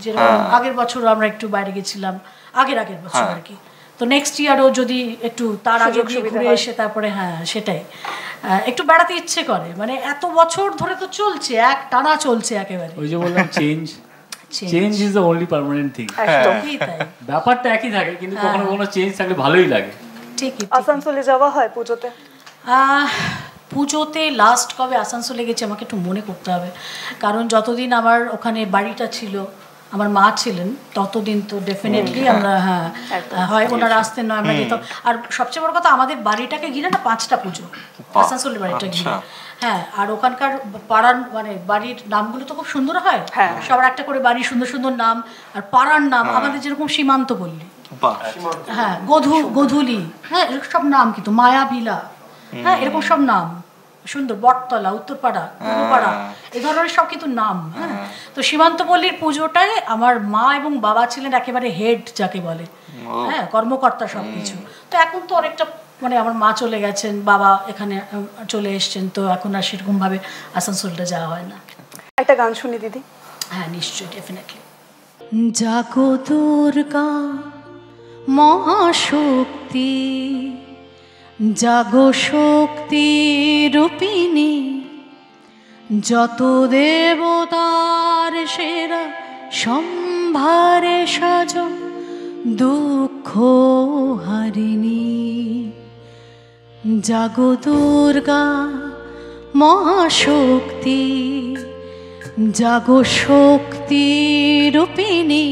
যেরকম আগের বছরও আমরা একটু বাইরে গেছিলাম, আগের বছর আর কি। তো নেক্সট ইয়ারও যদি একটু তার আগে ঘুরে এসে তারপরে, হ্যাঁ সেটাই, একটু বেড়াতে ইচ্ছে করে। মানে এত বছর ধরে তো চলছে, এক টানা চলছে একেবারে। ওই যে বললাম change is the only permanent thing. ব্যাপারটা একই থাকে, কিন্তু কখনো কখনো চেঞ্জ থাকলে ভালোই লাগে। ঠিকই। আসানসোলে যাওয়া হয় পুজোতে? পুজোতে লাস্ট কবে আসানসোলে গেছি আমাকে একটু মনে করতে হবে, কারণ যতদিন আমার ওখানে বাড়িটা ছিল, আমার মা ছিলেন, ততদিন তো ডেফিনেটলি আমরা, হ্যাঁ হয় ওনারা আসতেন, নয় আমরা যেতাম। আর সবচেয়ে বড় কথা, আমাদের বাড়িটাকে ঘিরে না 5টা পুজো, আসানসোলের বাড়িটা ঘিরে। হ্যাঁ, আর ওখানকার পাড়ার মানে বাড়ির নামগুলো তো খুব সুন্দর হয়, সবার একটা করে বাড়ির সুন্দর সুন্দর নাম, আর পাড়ার নাম আমাদের যেরকম সীমান্ত বললি, হ্যাঁ গধুলি, হ্যাঁ এরকম সব নাম, কিন্তু মায়াভিলা, হ্যাঁ এরকম সব নাম সুন্দর, বটতলা, উত্তরপাড়া, পূর্বপাড়া, এই ধরনের সব কিন্তু নাম। হ্যাঁ, তো সীমান্তপল্লীর পুজোটায় আমার মা এবং বাবা ছিলেন একেবারে হেড যাকে বলে, হ্যাঁ কর্মকর্তা সবকিছু। তো এখন তো অনেকটা, মানে আমার মা চলে গেছেন, বাবা এখানে চলে এসছেন, তো এখন আর সেরকম ভাবে আসানসোলটা যাওয়া হয় না। একটা গান শুনি দিদি। হ্যাঁ নিশ্চয়ই, ডেফিনেটলি। জাগো দুর্গা মহাশক্তি, জাগো শক্তি রূপিণী, যত দেবতার সেরা সম্ভারে সাজ দুঃখ হারিণী। জাগো দুর্গা মহাশক্তি, জাগো শক্তি রূপিণী,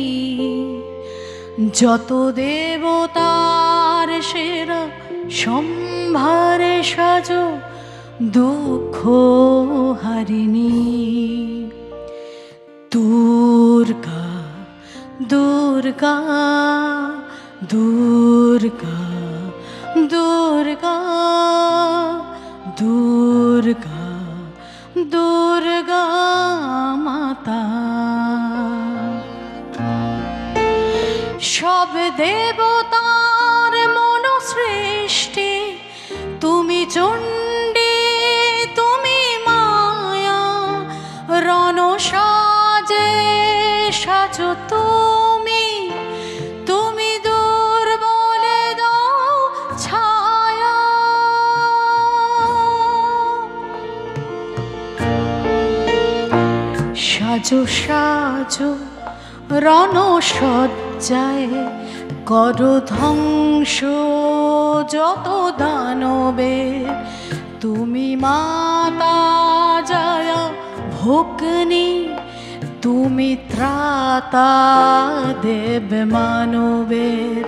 যত দেবতার সেরা সম্ভারে সাজ দুঃখ হারিণী। দুর্গা দুর্গা দুর্গা দুর্গা দুর্গা দুর্গা মাতা সব দেবতার মন সৃষ্টি তুমি চণ্ডী তুমি মায়া রণ সাজে সাজো তুমি তুমি দুর্বলে দাও ছায়া সাজো সাজো রণ সজ্জায় কর ধ্বংস যত দানবের তুমি মাতা জয়া ভোগনি তুমি ত্রাতা দেব মানবের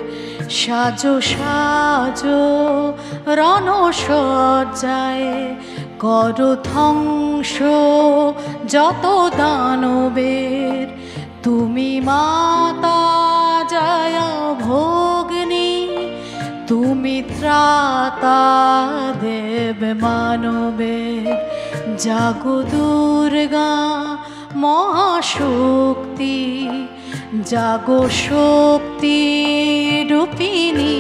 সাজো সাজো রণ সজ্জায় কর ধ্বংস যত দানবের তুমি মাতা জয়া ভোগনি তুমি ত্রাতা দেব মানবের জাগো দুর্গা মহাশক্তি জাগো শক্তি রূপিণী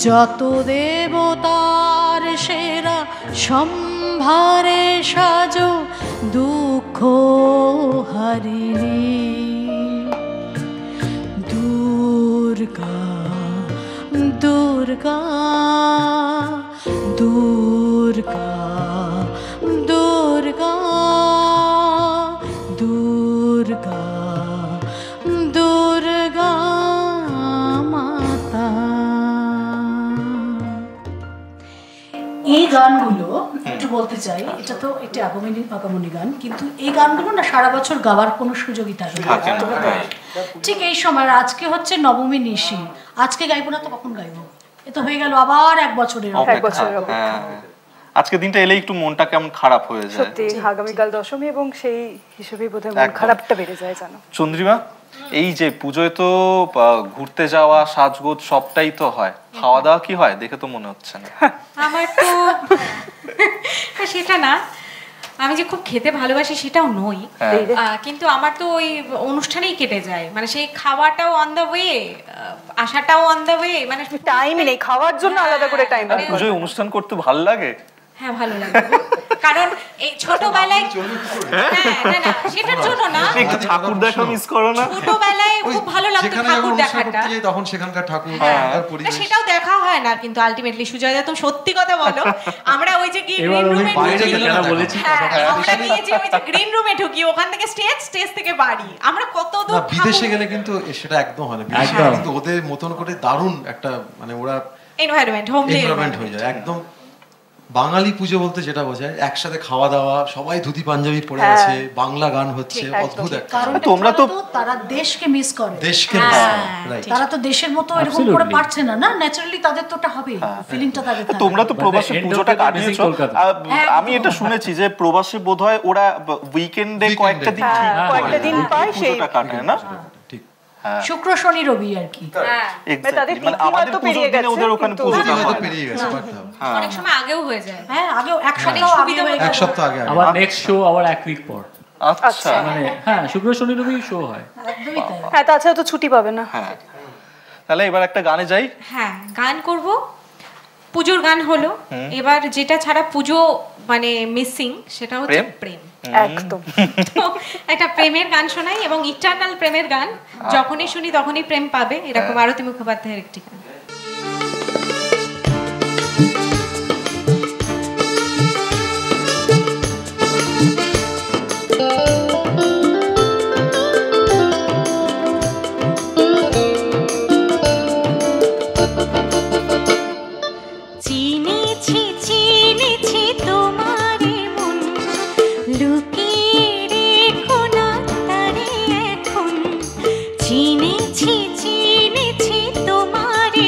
যত দেবতার সেরা সম্ভারে সাজো দুঃখ হারিণী দুর্গা দুর্গা দুর্গা দুর্গা দুর্গা দুর্গা মাতা। এই গানগুলো একটু বলতে চাই, এটা তো একটি আগমনী গান, কিন্তু এই গানগুলো না সারা বছর গাওয়ার কোনো সুযোগই থাকে না। ঠিক এই সময় আজকে হচ্ছে নবমী নিশি, আজকে গাইবো না তো কখন গাইবো? এ তো হয়ে গেল আবার এক বছরের আজকে দিনটা এলে একটু মনটা কেমন খারাপ হয়ে যায়। সত্যি আগামীকাল দশমী এবং সেই হিসেবে বোধহয় মন খারাপটা বেড়ে যায় জানো। চন্দ্রিমা, এই যে পুজোয় তো ঘুরতে যাওয়া সাজগোজ সবটাই তো হয়, খাওয়া দাওয়া কি হয় দেখে তো মনে হচ্ছে না। আমার তো সেটা না, আমি যে খুব খেতে ভালোবাসি সেটাও নই, কিন্তু আমার তো ওই অনুষ্ঠানেই কেটে যায়, মানে সেই খাওয়াটাও অন দ্য ওয়ে, আসাটাও অন দ্য ওয়ে, মানে টাইমই নেই খাওয়ার জন্য আলাদা করে টাইম। পুজোয় অনুষ্ঠান করতে ভালো লাগে? হ্যাঁ ভালো লাগে, কারণ এই ছোটবেলায় সেটার জন্য না, একটু ঠাকুর দেখা মিস করো না? ছোটবেলায় খুব ভালো লাগতো ঠাকুর দেখাটা, তখন সেখানকার ঠাকুর সেটাও দেখা হয় না, কিন্তু আলটিমেটলি সুজয়দা তুমি সত্যি কথা বলো, আমরা ওই যে গ্রিন রুমে গ্রিন রুমে ঢুকি, ওখান থেকে স্টেজ থেকে বাড়ি, আমরা কত দূর বিদেশে গেলে কিন্তু সেটা একদম হয় না, কিন্তু ওদের মতন করে দারুণ একটা মানে ওরা এনভায়রনমেন্ট হোমলি হয়ে যায় একদম। বাঙালি পুজো বলতে যেটা বোঝায় একসাথে খাওয়া দাওয়া, সবাই ধুতি পাঞ্জাবি পরে আছে, বাংলা গান হচ্ছে, অদ্ভুত একটা। তোমরা তো তারা দেশকে মিস করে, দেশকে তারা তো দেশের মতো এরকম করে পারছে না, না ন্যাচারালি তাদের তোটা হবে, ফিলিংটা তাদের। তোমরা তো প্রবাসে পুজোটা কাটিয়েছো, আমি এটা শুনেছি যে প্রবাসে বোধহয় ওরা উইকেন্ডে কয়েকটা দিন পায়, সেইটা কাটায় না, শুক্র শনি রবি আর কি। আমাদের পুজোর দিনে ওদের ওখানে পুজোটা হয়তো পেরিয়ে গেছে, অনেক সময় আগেও হয়ে যায়। হ্যাঁ আগেও এক সপ্তাহ আগে, আবার নেক্সট শো আবার এক উইক পর। আচ্ছা, মানে হ্যাঁ শুক্র শনি রবি শো হয়। একদমই তাই। হ্যাঁ তাছাড়া তো ছুটি পাবে না। হ্যাঁ তাহলে এবার একটা গানে যাই। হ্যাঁ গান করব, পুজোর গান হলো, এবার যেটা ছাড়া পুজো মানে মিসিং সেটা হচ্ছে প্রেম। একদম একটা প্রেমের গান শোনাই, এবং ইটারনাল প্রেমের গান, যখনই শুনি তখনই প্রেম পাবে, এরকম আরতি মুখোপাধ্যায়ের একটি গান। চিনেছি তোমারে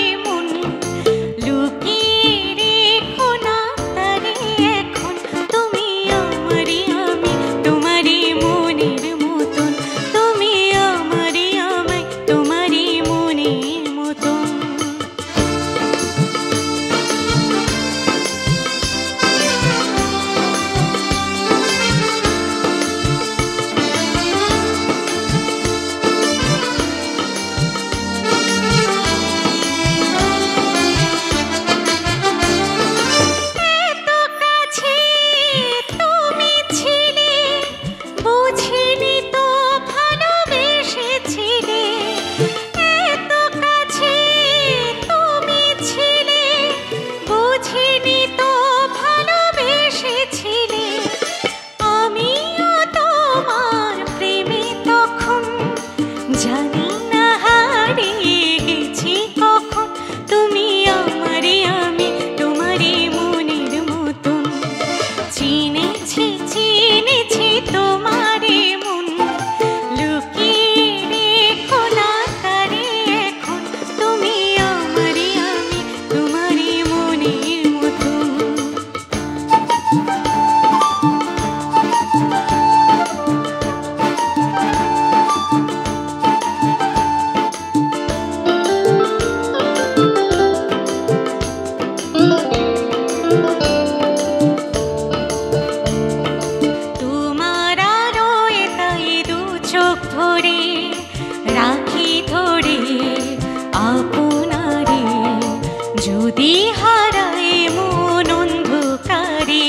যদি হারাই মন অন্ধকারে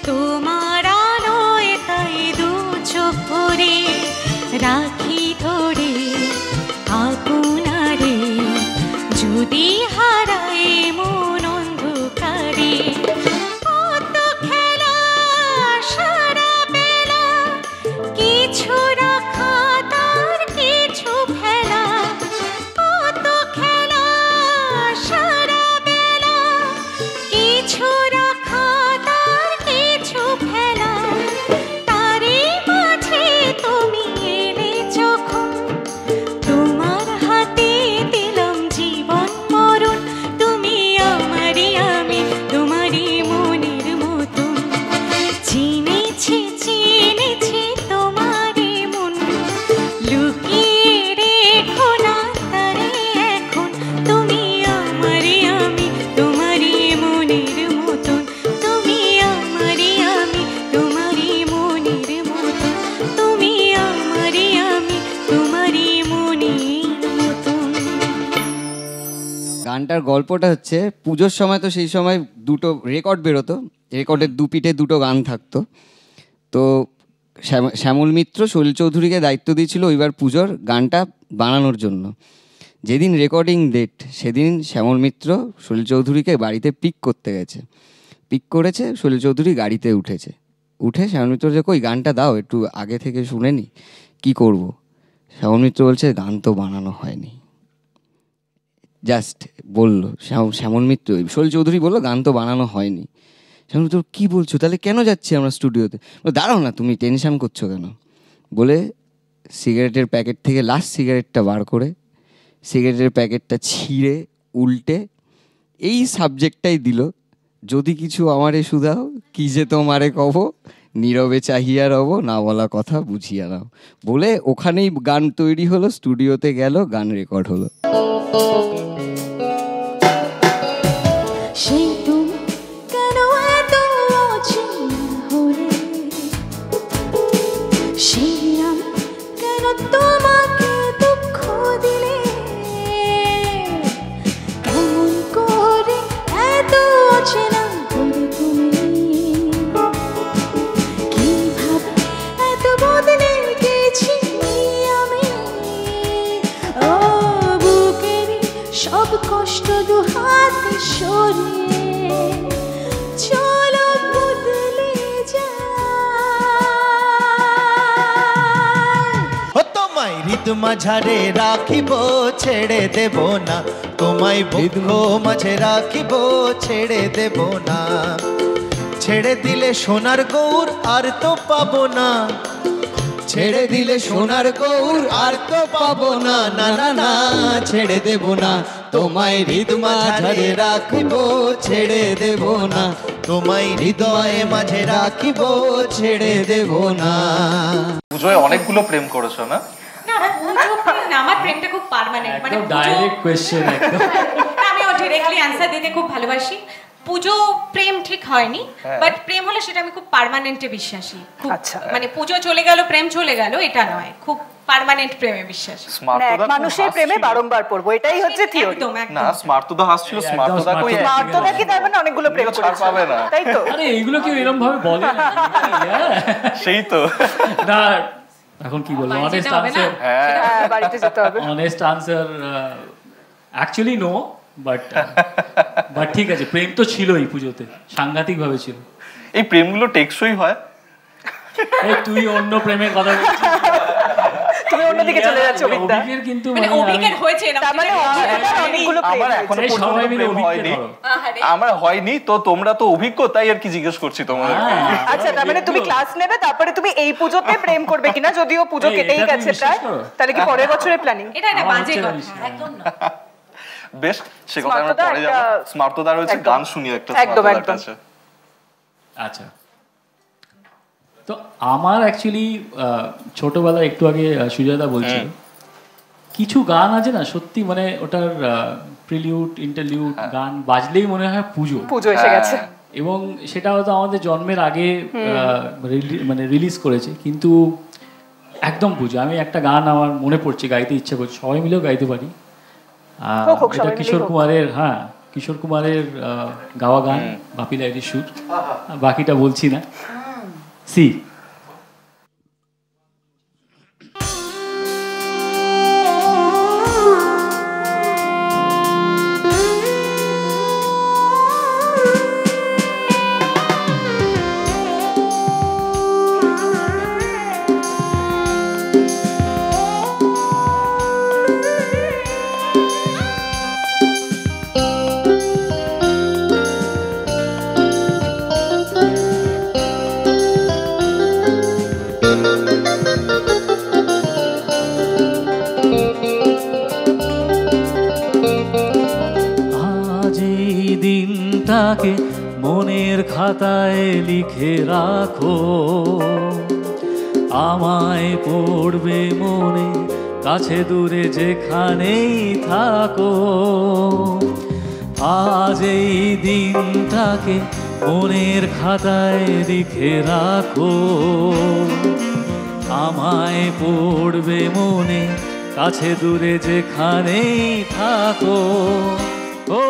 তোমার আলোয় তাই দু চোখ ভরে রাখি ধরে আপনারে যদি হারাই মন অন্ধকারে কত খেলা সারা বেলা কিছু রাখা তার কিছু ফেলা কত খেলা সারা বেলা কিছু রাখা তার কিছু ফেলা তারই মাঝে তুমি এলে যখন তোমার হাতে দিলাম জীবন মরণ তুমি আমারই আমি তোমারই মনের মতন চিনেছি চিনেছি তোমারই মন লুকিয়ে রেখো না তারে এখন তুমি আমারই আমি তোমারই মনের মতন তুমি আমারই আমি তোমারই মনের মতন তুমি আমারই আমি তোমারই মনের মতন। গানটার গল্পটা হচ্ছে পুজোর সময় তো সেই সময় দুটো রেকর্ড বেরোতো, রেকর্ডের দুপিঠে দুটো গান থাকতো। তো শ্যামল মিত্র সলিল চৌধুরীকে দায়িত্ব দিয়েছিল ওইবার পুজোর গানটা বানানোর জন্য। যেদিন রেকর্ডিং ডেট সেদিন শ্যামল মিত্র সলিল চৌধুরীকে বাড়িতে পিক করতে গেছে। পিক করেছে, সলিল চৌধুরী গাড়িতে উঠেছে। উঠে শ্যামল মিত্র যে কই গানটা দাও একটু আগে থেকে শুনে নি, কী করব? শ্যামল মিত্র বলছে গান তো বানানো হয়নি। জাস্ট বললো শ্যামল মিত্র, সলিল চৌধুরী বললো গান তো বানানো হয়নি। শ্যামল মিত্র কী বলছো, তাহলে কেন যাচ্ছি আমরা স্টুডিওতে? দাঁড়াও না, তুমি টেনশন করছো কেন? বলে সিগারেটের প্যাকেট থেকে লাস্ট সিগারেটটা বার করে সিগারেটের প্যাকেটটা ছিঁড়ে উল্টে এই সাবজেক্টটাই দিল, যদি কিছু আমারে শুধাও কি যে তোমারে কব, নীরবে চাহিয়া রব, না বলা কথা বুঝিয়া নাও। বলে ওখানেই গান তৈরি হলো, স্টুডিওতে গেল, গান রেকর্ড হলো। সেই তুমি কেন এত অচেনা হলে, সেই আমি কেন তোমাকে দুঃখ দিলে, কেমন করে এত অচেনা হলে তুমি, কিভাবে এত বদলে গেছি আমি, ও বুকের সব কষ্ট দু হাতে সরিয়ে চলো বদলে যায়। তোমায় হৃদ মাঝারে রাখিব ছেড়ে দেব না, তোমায় বৃদ্ধ মাঝে রাখিব ছেড়ে দেব না, ছেড়ে দিলে সোনার গৌর আর তো পাবো না, ছেড়ে দিলে সোনার গৌর আর তো পাবো না, না না না ছেড়ে দেব না, তোমায় হৃদ মাঝে রাখিব ছেড়ে দেব না, তোমায় হৃদয়ে মাঝে রাখিব ছেড়ে দেব না। পুজোয় অনেকগুলো প্রেম করেছো না? না পুজো প্রেম না, আমার প্রেমটা খুব পার্মানেন্ট, মানে ডাইরেক্ট কোশ্চেন একদম। আমিও ডিরেক্টলি অ্যানসার দিতে খুব ভালোবাসি। পুজো প্রেম ঠিক হয়নি, বাট প্রেম হলে সেটা আমি খুব পার্মানেন্টে বিশ্বাসী। আচ্ছা, মানে পুজো চলে গেল প্রেম চলে গেল এটা নয়, খুব পার্মানেন্ট প্রেমে বিশ্বাসী। এক মানুষের প্রেমে বারংবার পড়বো, এটাই হচ্ছে থিওরি। না স্মার্তদা হাসছিল, স্মার্তদা কই? স্মার্তদা কি তার মানে অনেকগুলো প্রেম করেছে? পাবে না, তাই তো? আরে এইগুলো কি এরকম ভাবে বলে? সেই তো না, এখন কি বলবো? অনেস্ট আনসার, হ্যাঁ বাড়িতে যেতে হবে। Honest answer actually no, but ঠিক আছে, প্রেম তো ছিলই পুজোতে, সাংঘাতিক ভাবে ছিল। এই প্রেমগুলো টেকসই হয়? এই তুই অন্য প্রেমের কথা বলছিস, তুমি অন্যদিকে চলে যাচ্ছ বিদ্যা। অভিকের কিন্তু মানে অভিকের হয়েছে না, তার মানে অনেকগুলো প্রেম আমার এখনো পর্যন্ত প্রেম হয়নি, আমার হয়নি, তো তোমরা তো অভিজ্ঞ তাই আর কি জিজ্ঞেস করছি তোমাদের। আচ্ছা তার মানে তুমি ক্লাস নেবে, তারপরে তুমি এই পুজোতে প্রেম করবে কিনা, যদিও পুজো কেটেই গেছে প্রায়, তাহলে কি পরের বছরের প্ল্যানিং? এটা না বাজে কথা, একদম না। বেশ, সে কথা আমরা পরে যাব। স্মার্তদা রয়েছে, গান শুনি একটা স্মার্তদার কাছে। আচ্ছা, তো আমার অ্যাকচুয়ালি ছোটবেলায় একটু আগে সুজয়দা বলছিল কিছু গান আছে না সত্যি, মানে ওটার প্রিলিউড ইন্টারলিউড গান বাজলেই মনে হয় পুজো পুজো এসে গেছে, এবং সেটা হয়তো আমাদের জন্মের আগে মানে রিলিজ করেছে, কিন্তু একদম পুজো। আমি একটা গান আমার মনে পড়ছে, গাইতে ইচ্ছে করছে, সবাই মিলেও গাইতে পারি, এটা কিশোর কুমারের, হ্যাঁ কিশোর কুমারের গাওয়া গান, বাপি লাইরির সুর, বাকিটা বলছি না। সি দিনটাকে মনের খাতায় লিখে রাখো, আমায় পড়বে মনে কাছে দূরে যেখানেই থাকো। আজ এই দিনটাকে মনের খাতায় লিখে রাখো, আমায় পড়বে মনে কাছে দূরে যেখানেই থাকো। ও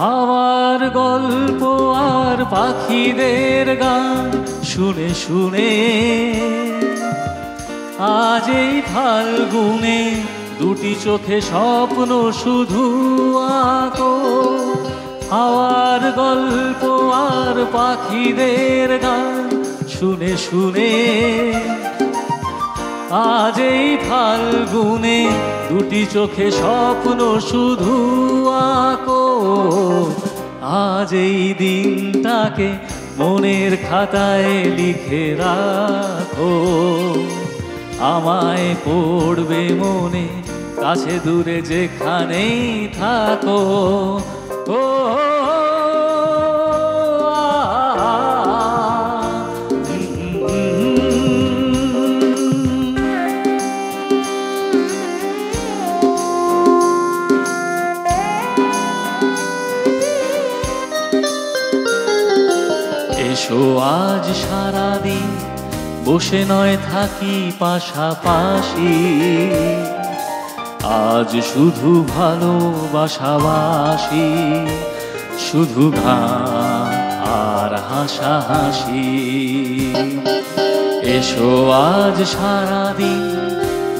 হাওয়ার গল্প আর পাখিদের গান শুনে শুনে আজ এই ফাল্গুনে দুটি চোখে স্বপ্ন শুধু আঁকো। হাওয়ার গল্প আর পাখিদের গান শুনে শুনে আজ এই ফাল্গুনে দুটি চোখে স্বপ্ন শুধু আঁকো। আজ এই দিনটাকে মনের খাতায় লিখে রাখো, আমায় পড়বে মনে কাছে দূরে যেখানেই থাকো। ও এসো আজ সারাদিন বসে নয় থাকি পাশাপাশি, আজ শুধু ভালোবাসাবাসি, শুধু গান আর হাসাহাসি। এসো আজ সারাদিন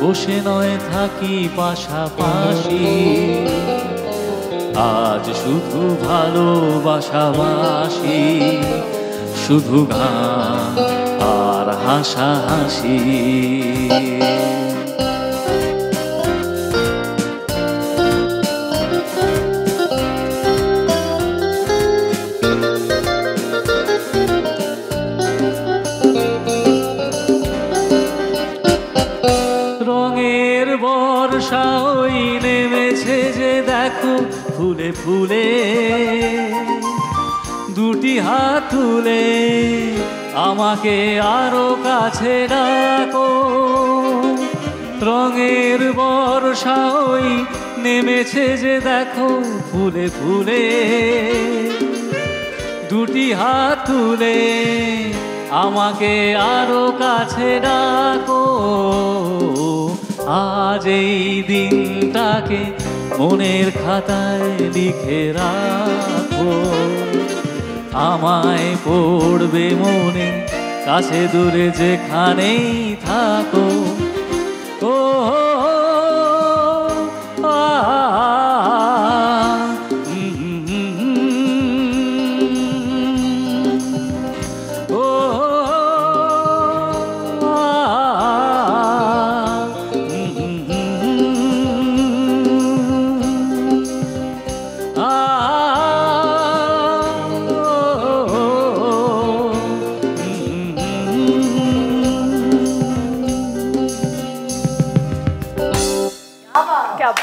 বসে নয় থাকি পাশাপাশি, আজ শুধু ভালোবাসাবাসি, শুধু গান আর হাসাহাসি। রঙের বর্ষা ওই নেমেছে যে দেখো ফুলে ফুলে, দুটি হাত তুলে আমাকে আরো কাছে ডাকো। রঙের বর্ষা ওই নেমেছে যে দেখো ফুলে ফুলে, দুটি হাত তুলে আমাকে আরো কাছে ডাকো। আজ এই দিনটাকে মনের খাতায় লিখে রাখো, আমায় পড়বে মনে কাছে দূরে যেখানেই থাকো। ও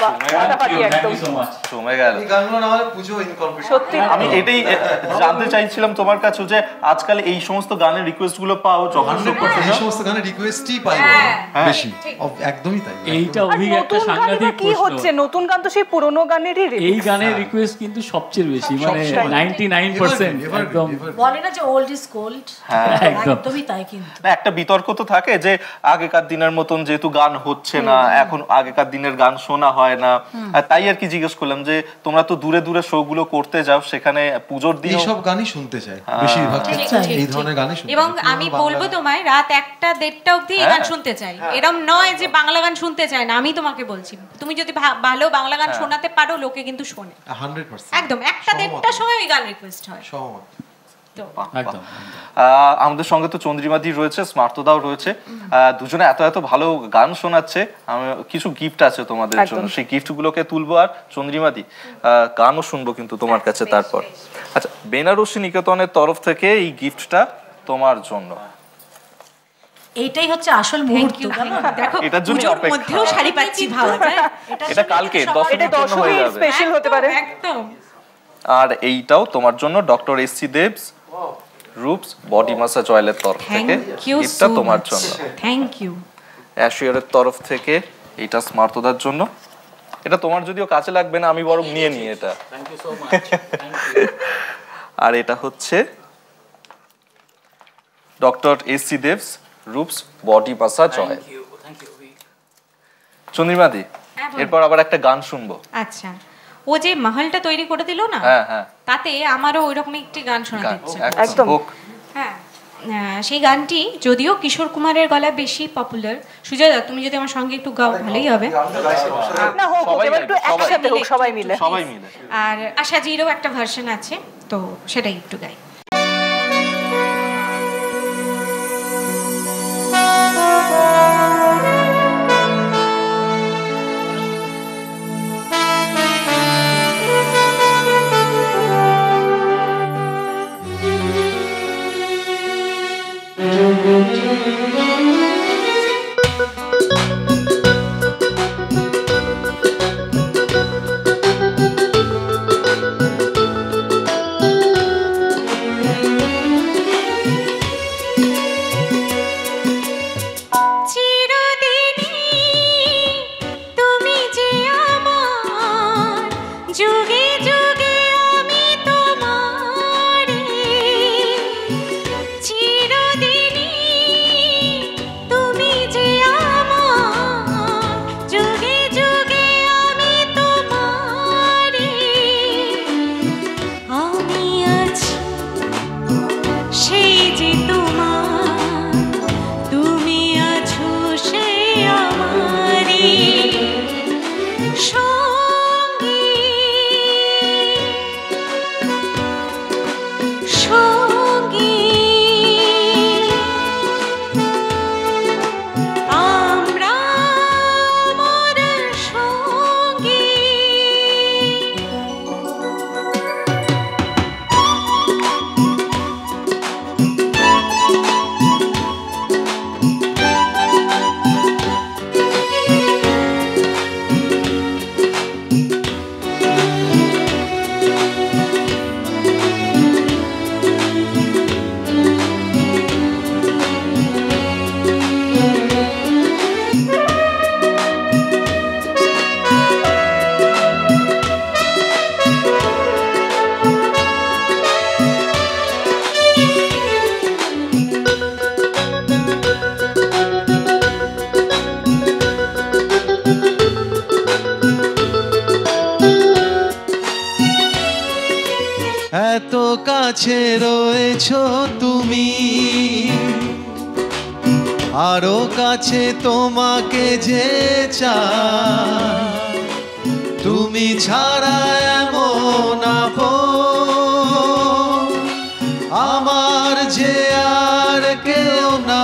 বাহ ফাটাফাটি একদম জমে গেল। এই গানগুলো না হলে পুজো ইনকমপ্লিট। সত্যি আমি এটাই জানতে চাইছিলাম তোমার কাছে যে আজকাল এই সমস্ত গানের রিকোয়েস্ট গুলো পাও যখন এই সমস্ত গানের রিকোয়েস্টই পাই বেশি, একদমই তাই। এইটা অভিজ্ঞ একটা নতুন গানে সাংঘাতিক কি হচ্ছে? নতুন গান তো সেই পুরনো গানেরই এই গানের রিকোয়েস্ট কিন্তু সবচেয়ে বেশি, মানে 99% একদম বলে না যে ওল্ড ইজ গোল্ড, একদমই তাই। কিন্তু না একটা বিতর্ক তো থাকে যে আগেকার দিনের মতন যেহেতু গান হচ্ছে না, এখন আগেকার দিনের গান শোনা হয় না, তাই আর কি জিজ্ঞেস করলাম যে তোমরা তো দূরে দূরে শো গুলো করতে যাও, সেখানে পুজোর দিন এই সব গানই শুনতে চাই বেশিরভাগ ক্ষেত্রে, এই ধরনের গানই শুনতে। এবং আমি বলবো তোমায় রাত 1টা 1:30 অবধি এই গান শুনতে চাই, এরকম নয় যে বাংলা গান শুনতে চায় না। আমি তোমাকে বলছি তুমি যদি ভালো বাংলা গান শোনাতে পারো লোকে কিন্তু শোনে 100%। একদম 1টা 1:30টার সময় ওই গান রিকোয়েস্ট হয়। একদম। আমাদের সঙ্গে তো চন্দ্রিমাদি রয়েছে, স্মার্তদাও রয়েছে, দুজনে এত এত ভালো গান শোনাচ্ছে। কিছু গিফট আছে তোমাদের জন্য, সেই গিফট গুলোকে তুলবো আর চন্দ্রিমাদি গানও শুনবো কিন্তু তোমার কাছে। তারপর আচ্ছা, বেনারসি নিকেতনের তরফ থেকে এই গিফটটা তোমার জন্য। এইটাই হচ্ছে আসল মুহূর্ত। দেখো এটার জন্য অপেক্ষা, মধ্যেও শাড়ি পাচ্ছি ভাবা যায়। এটা কালকে 10 হয়ে যাবে স্পেশাল হতে পারে একদম। আর এইটাও তোমার জন্য doctor SC Deb's Roop's body massage অয়েলের তরফ থেকে গিফটটা তোমার জন্য। Thank you. অ্যাশিয়ারের তরফ থেকে এইটা স্মার্তদার জন্য। এটা তোমার যদিও কাছে লাগবে না, আমি বরং নিয়ে নিই এটা। Thank you so much. আর এটা হচ্ছে doctor SC Deb's Roop's body massage oil. চন্দ্রিমাদি, এরপর আবার একটা গান শুনবো। আচ্ছা, ও যে মহলটা তৈরি করে দিল না, তাতে আমারও ওইরকমই একটি গান শোনাতে ইচ্ছে একদম। হ্যাঁ, সেই গানটি যদিও কিশোর কুমারের গলায় বেশি পপুলার। সুজয় দা, তুমি যদি আমার সঙ্গে একটু গাও ভালোই হবে। না হোক, এবার একটু একসাথে হোক, সবাই মিলে। আর আশা জিরও একটা ভার্সন আছে, তো সেটাই একটু গাই। এত কাছে রয়েছো তুমি, আরো কাছে তোমাকে যে চাই, তুমি ছাড়া এমন আপন আমার যে আর কেউ না।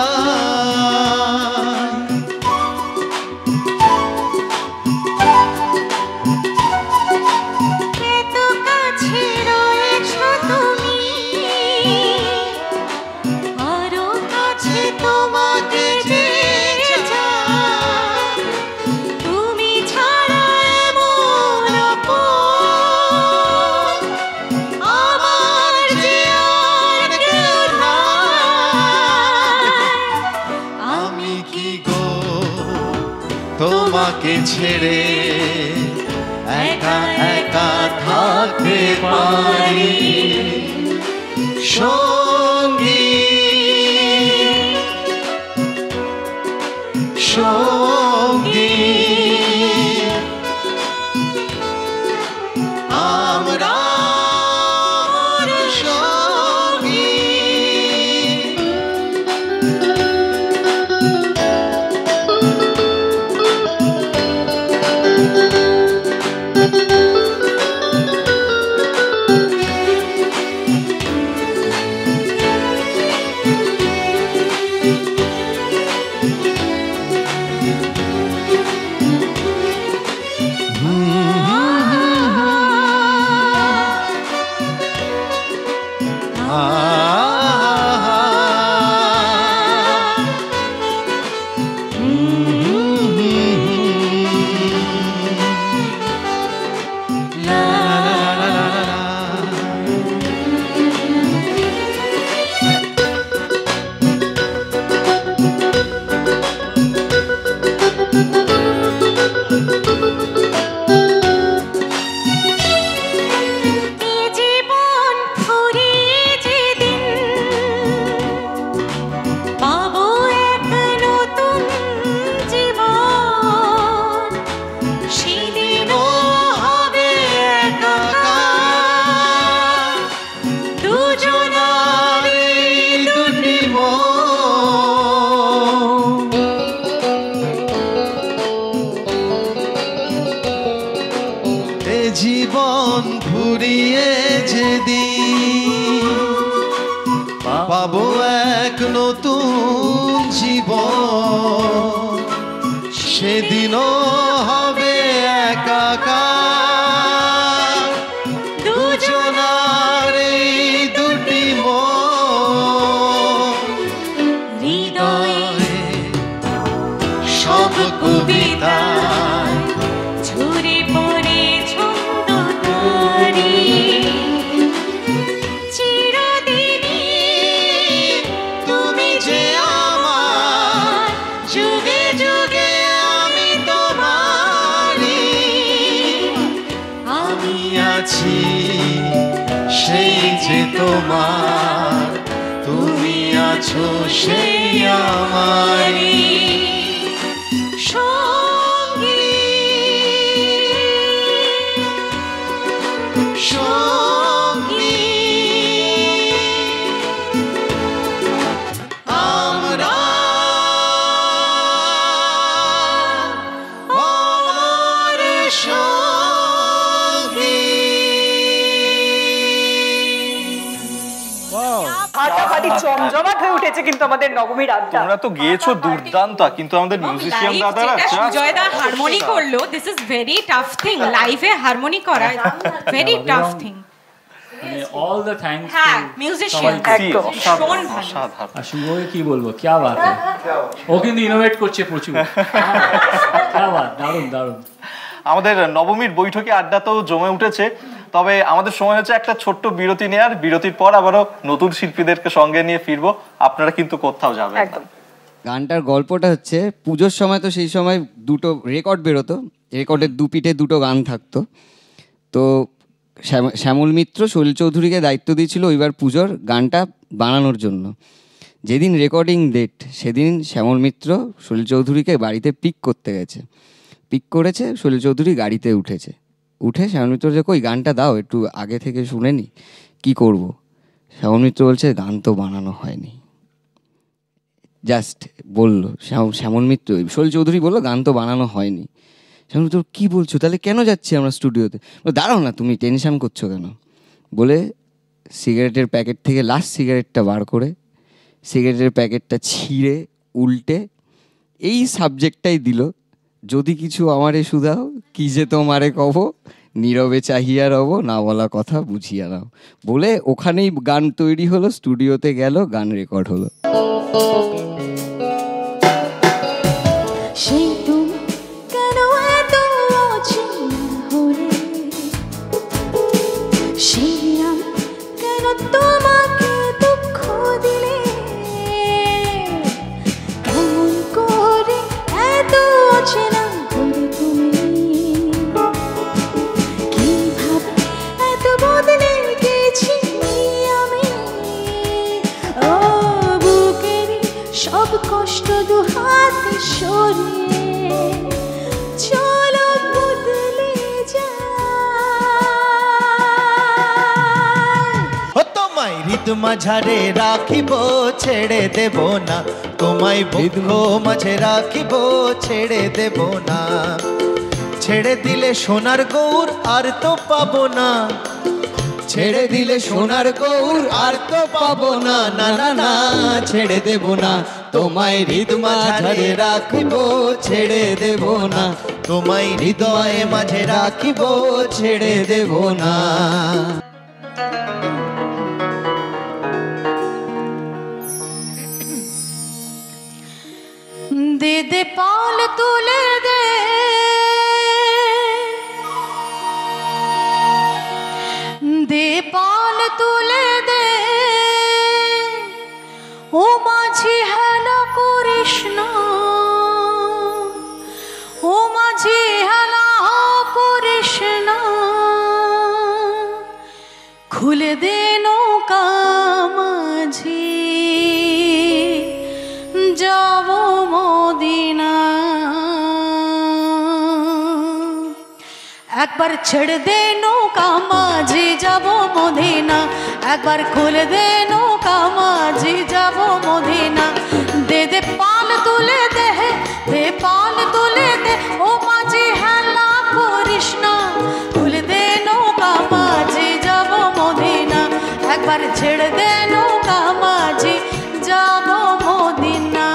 তোমাকে যে চাই, তুমি ছাড়া তোমাকে ছেড়ে একা একা থাকতে পারি সঙ্গী সঙ্গী আমরা সঙ্গী জীবন ঘুরিয়ে যেদিন পাবো এক নতুন জীবন সেদিনও হবে একাকার দুজনার এই দুটি মন হৃদয়ে সব কবিতা সেই যে তোমার তুমি আছো সেই আমারই সঙ্গী সঙ্গী আমরা আমার ফাটাফাটি জমজমাট হয়ে উঠেছে কিন্তু আমাদের নবমীর আড্ডা। তোমরা তো গেয়েছো দুর্দান্ত, কিন্তু আমাদের মিউজিশিয়ান দাদারা সুজয় দা হারমোনি করলো, this is very tough thing, লাইভে হারমোনি করা very tough thing. All the thanks হ্যাঁ মিউজিশিয়ান একদম ভীষণ ভালো। আর শুভকে কি বলবো, क्या बात है, ও কিন্তু ইনোভেট করছে প্রচুর, क्या बात, দারুণ দারুণ। আমাদের নবমীর বৈঠকে আড্ডাতেও জমে উঠেছে, তবে আমাদের সময় হচ্ছে একটা ছোট্ট বিরতি নেয়ার। বিরতির পর আবারও নতুন শিল্পীদেরকে সঙ্গে নিয়ে ফিরবো, আপনারা কিন্তু কোথাও যাবেন না। গানটার গল্পটা হচ্ছে পুজোর সময় তো সেই সময় দুটো রেকর্ড বেরোতো, রেকর্ডের দুপিঠে দুটো গান থাকতো। তো শ্যামল মিত্র সলিল চৌধুরীকে দায়িত্ব দিয়েছিল ওইবার পুজোর গানটা বানানোর জন্য। যেদিন রেকর্ডিং ডেট সেদিন শ্যামল মিত্র সলিল চৌধুরীকে বাড়িতে পিক করতে গেছে, পিক করেছে, সলিল চৌধুরী গাড়িতে উঠেছে, উঠে শ্যামল মিত্র যে কই গানটা দাও একটু আগে থেকে শুনে নি, কী করবো? শ্যামল মিত্র বলছে গান তো বানানো হয়নি, জাস্ট বললো শ্যামল মিত্র, সলিল চৌধুরী বললো গান তো বানানো হয়নি। শ্যামল মিত্র কী বলছো, তাহলে কেন যাচ্ছি আমরা স্টুডিওতে? দাঁড়াও না, তুমি টেনশন করছো কেন? বলে সিগারেটের প্যাকেট থেকে লাস্ট সিগারেটটা বার করে সিগারেটের প্যাকেটটা ছিঁড়ে উল্টে এই সাবজেক্টটাই দিল, যদি কিছু আমারে শুধাও কি যে তোমারে কব, নীরবে চাহিয়া রব, না বলা কথা বুঝিয়া নাও। বলে ওখানেই গান তৈরি হলো, স্টুডিওতে গেল, গান রেকর্ড হলো। সেই তুমি কেন এত অচেনা হলে, সেই আমি কেন তোমাকে দুঃখ দিলে, কেমন করে এত অচেনা মাঝারে রাখিব ছেড়ে দেব না, তোমায় বৃদ্ধ মাঝে রাখিব ছেড়ে দেব না। ছেড়ে দিলে সোনার গৌর আর তো পাবো না, ছেড়ে দিলে সোনার গৌর আর তো পাবো না, না না না ছেড়ে দেব না, তোমায় হৃদ মাঝারে রাখিব ছেড়ে দেব না, তোমায় হৃদয়ে মাঝে রাখিব ছেড়ে দেব না। দে দে পাল তুলে দে, দে পাল তুলে দে, ও মাঝি হেলা করিস না, ও মাঝি হেলা করিস না, খুলে দে নৌকা মাঝি যাব মদিনা। একবার ছেড়ে দে নৌকা মাঝি যাব মদিনা, একবার খুলে দে নৌকা মাঝি যাব মদিনা। দে দে পাল তুলে দে, দে পাল তুলে দে, ও মাঝি হেলা করিস না, খুলে দে নৌকা মাঝি যাব মদিনা, একবার ছেড়ে দে নৌকা মাঝি যাব মদিনা।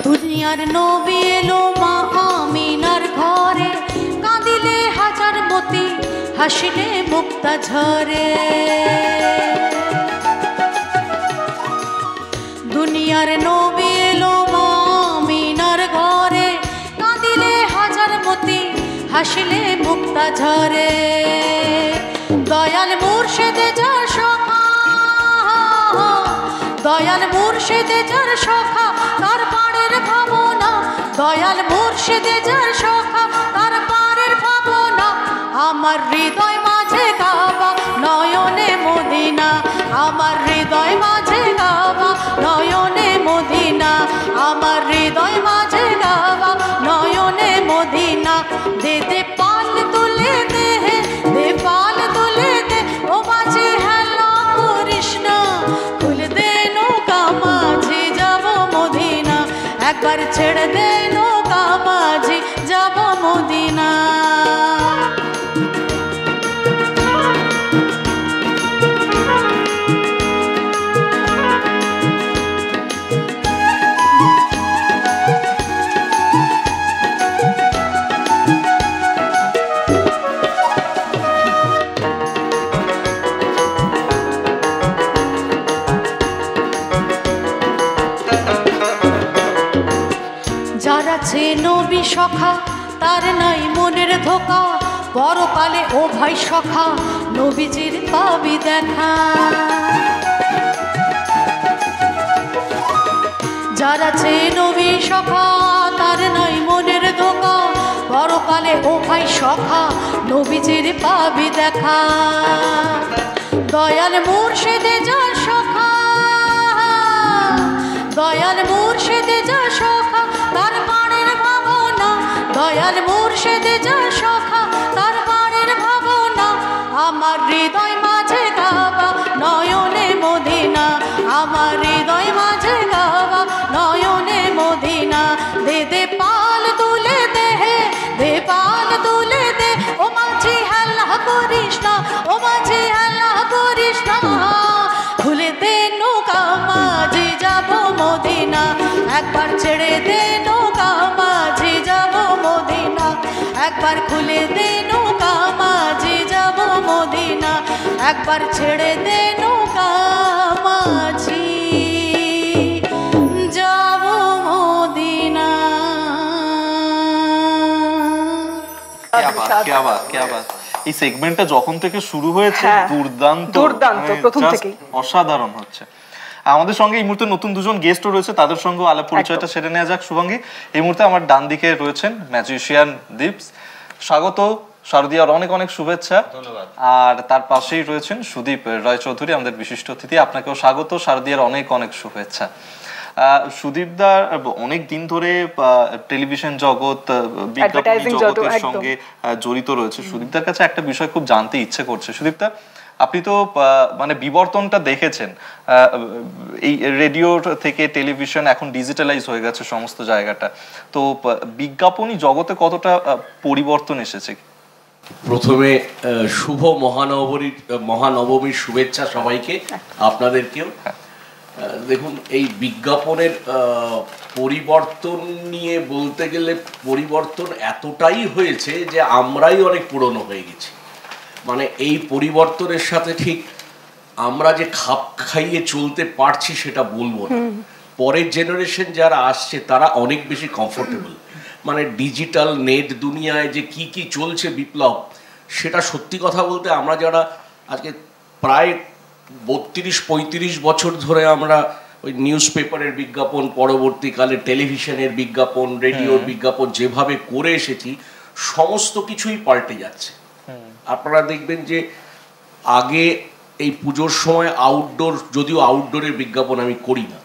দুনিয়ার নবী এলো মা আমিনার ঘরে, কাঁদিলে হাজার মতি হাসিলে মুক্তা ঝরে। দুনিয়ার নবী এলো মা আমিনার ঘরে, কাঁদিলে হাজার মতি হাসিলে মুক্তা ঝরে। দয়াল মুর্শিদে যার সখা, দয়াল মুর্শিদে যার সখা, তার পাড়ের ভাবনা, দয়াল মুর্শিদে যার সখা, তার পাড়ের ভাবনা। আমার হৃদয় মাঝে গাবা নয়নে মদিনা, আমার হৃদয় মাঝে গাবা নয়নে মদিনা, আমার হৃদয় মাঝে গাবা নয়নে মদিনা। দে দে পাল তুলে দে, দে পাল তুলে দে, ও মাঝি হেলা করিস না, খুলে দে নৌকা মাঝি যাব মদিনা, একবার ছেড়ে দে নৌকা মাঝি যাব মদিনা। যার আছে নবী সখা, তার নাই মনের ধোকা, পরকালে ও ভাই সখা নবীজির পাবি দেখা। যার আছে নবী সখা, তার নাই মনের ধোকা, পরকালে ও ভাই সখা নবীজির পাবি দেখা। দয়াল মুর্শিদে যার সখা, দয়াল মুর্শিদে যার সখা, তার পাড়ের ভাবনা, দয়াল মুর্শিদে যার সখা, তার পাড়ের ভাবনা। আমার হৃদয় মাঝে গাবা নয়নে মদিনা, আমার হৃদয় মাঝে গাবা নয়নে মদিনা। দে দে পাল তুলে দে, দে পাল তুলে দে, ও মাঝি হেলা করিস না, ও মাঝি হেলা করিস না, খুলে দে নৌকা মাঝি যাব মদিনা, একবার ছেড়ে দে নৌকা মাঝি যাব মদিনা, একবার খুলে দে নৌকা মাঝি যাব মদিনা, একবার ছেড়ে দে নৌকা মাঝি যাব মদিনা। क्या बात क्या बात। এই সেগমেন্টটা যখন থেকে শুরু হয়েছে দুর্দান্ত, দুর্দান্ত প্রথম just থেকেই অসাধারণ হচ্ছে। আমাদের সঙ্গে এই মুহূর্তে নতুন দুজন গেস্টও রয়েছে, তাদের সঙ্গে আলাপ পরিচয়টা সেরে নেওয়া যাক। শুভাঙ্গী, এই মুহূর্তে আমার ডান দিকে রয়েছেন ম্যাজিশিয়ান দীপস, স্বাগত শারদিয়ার অনেক অনেক শুভেচ্ছা। ধন্যবাদ। আর তার পাশেই রয়েছেন সুদীপ রায়চৌধুরী, আমাদের বিশিষ্ট অতিথি, আপনাকেও স্বাগত, শারদিয়ার অনেক অনেক শুভেচ্ছা। সুদীপদা অনেক দিন ধরে টেলিভিশন জগৎ, বিজ্ঞাপন জগতের সঙ্গে জড়িত রয়েছে। সুদীপদার কাছে একটা বিষয় খুব জানতে ইচ্ছে করছে। সুদীপদা, আপনি তো মানে বিবর্তনটা দেখেছেন, এই রেডিও থেকে টেলিভিশন এখন ডিজিটালাইজ হয়ে গেছে সমস্ত জায়গাটা, তো বিজ্ঞাপনী জগতে কতটা পরিবর্তন এসেছে? প্রথমে শুভ মহানবমীর শুভেচ্ছা সবাইকে, আপনাদেরকেও। দেখুন, এই বিজ্ঞাপনের পরিবর্তন নিয়ে বলতে গেলে পরিবর্তন এতটাই হয়েছে যে আমরাই অনেক পুরনো হয়ে গেছি। মানে এই পরিবর্তনের সাথে ঠিক আমরা যে খাপ খাইয়ে চলতে পারছি সেটা বলবো না। পরের জেনারেশন যারা আসছে তারা অনেক বেশি কমফোর্টেবল। মানে ডিজিটাল নেট দুনিয়ায় যে কি কি চলছে বিপ্লব, সেটা সত্যি কথা বলতে আমরা যারা আজকে প্রায় 32-35 বছর ধরে আমরা ওই নিউজ পেপারের বিজ্ঞাপন, পরবর্তীকালে টেলিভিশনের বিজ্ঞাপন, রেডিওর বিজ্ঞাপন যেভাবে করে এসেছি, সমস্ত কিছুই পাল্টে যাচ্ছে। আপনারা দেখবেন যে আগে এই পুজোর সময় আউটডোর, যদিও আউটডোরের বিজ্ঞাপন আমি করি না,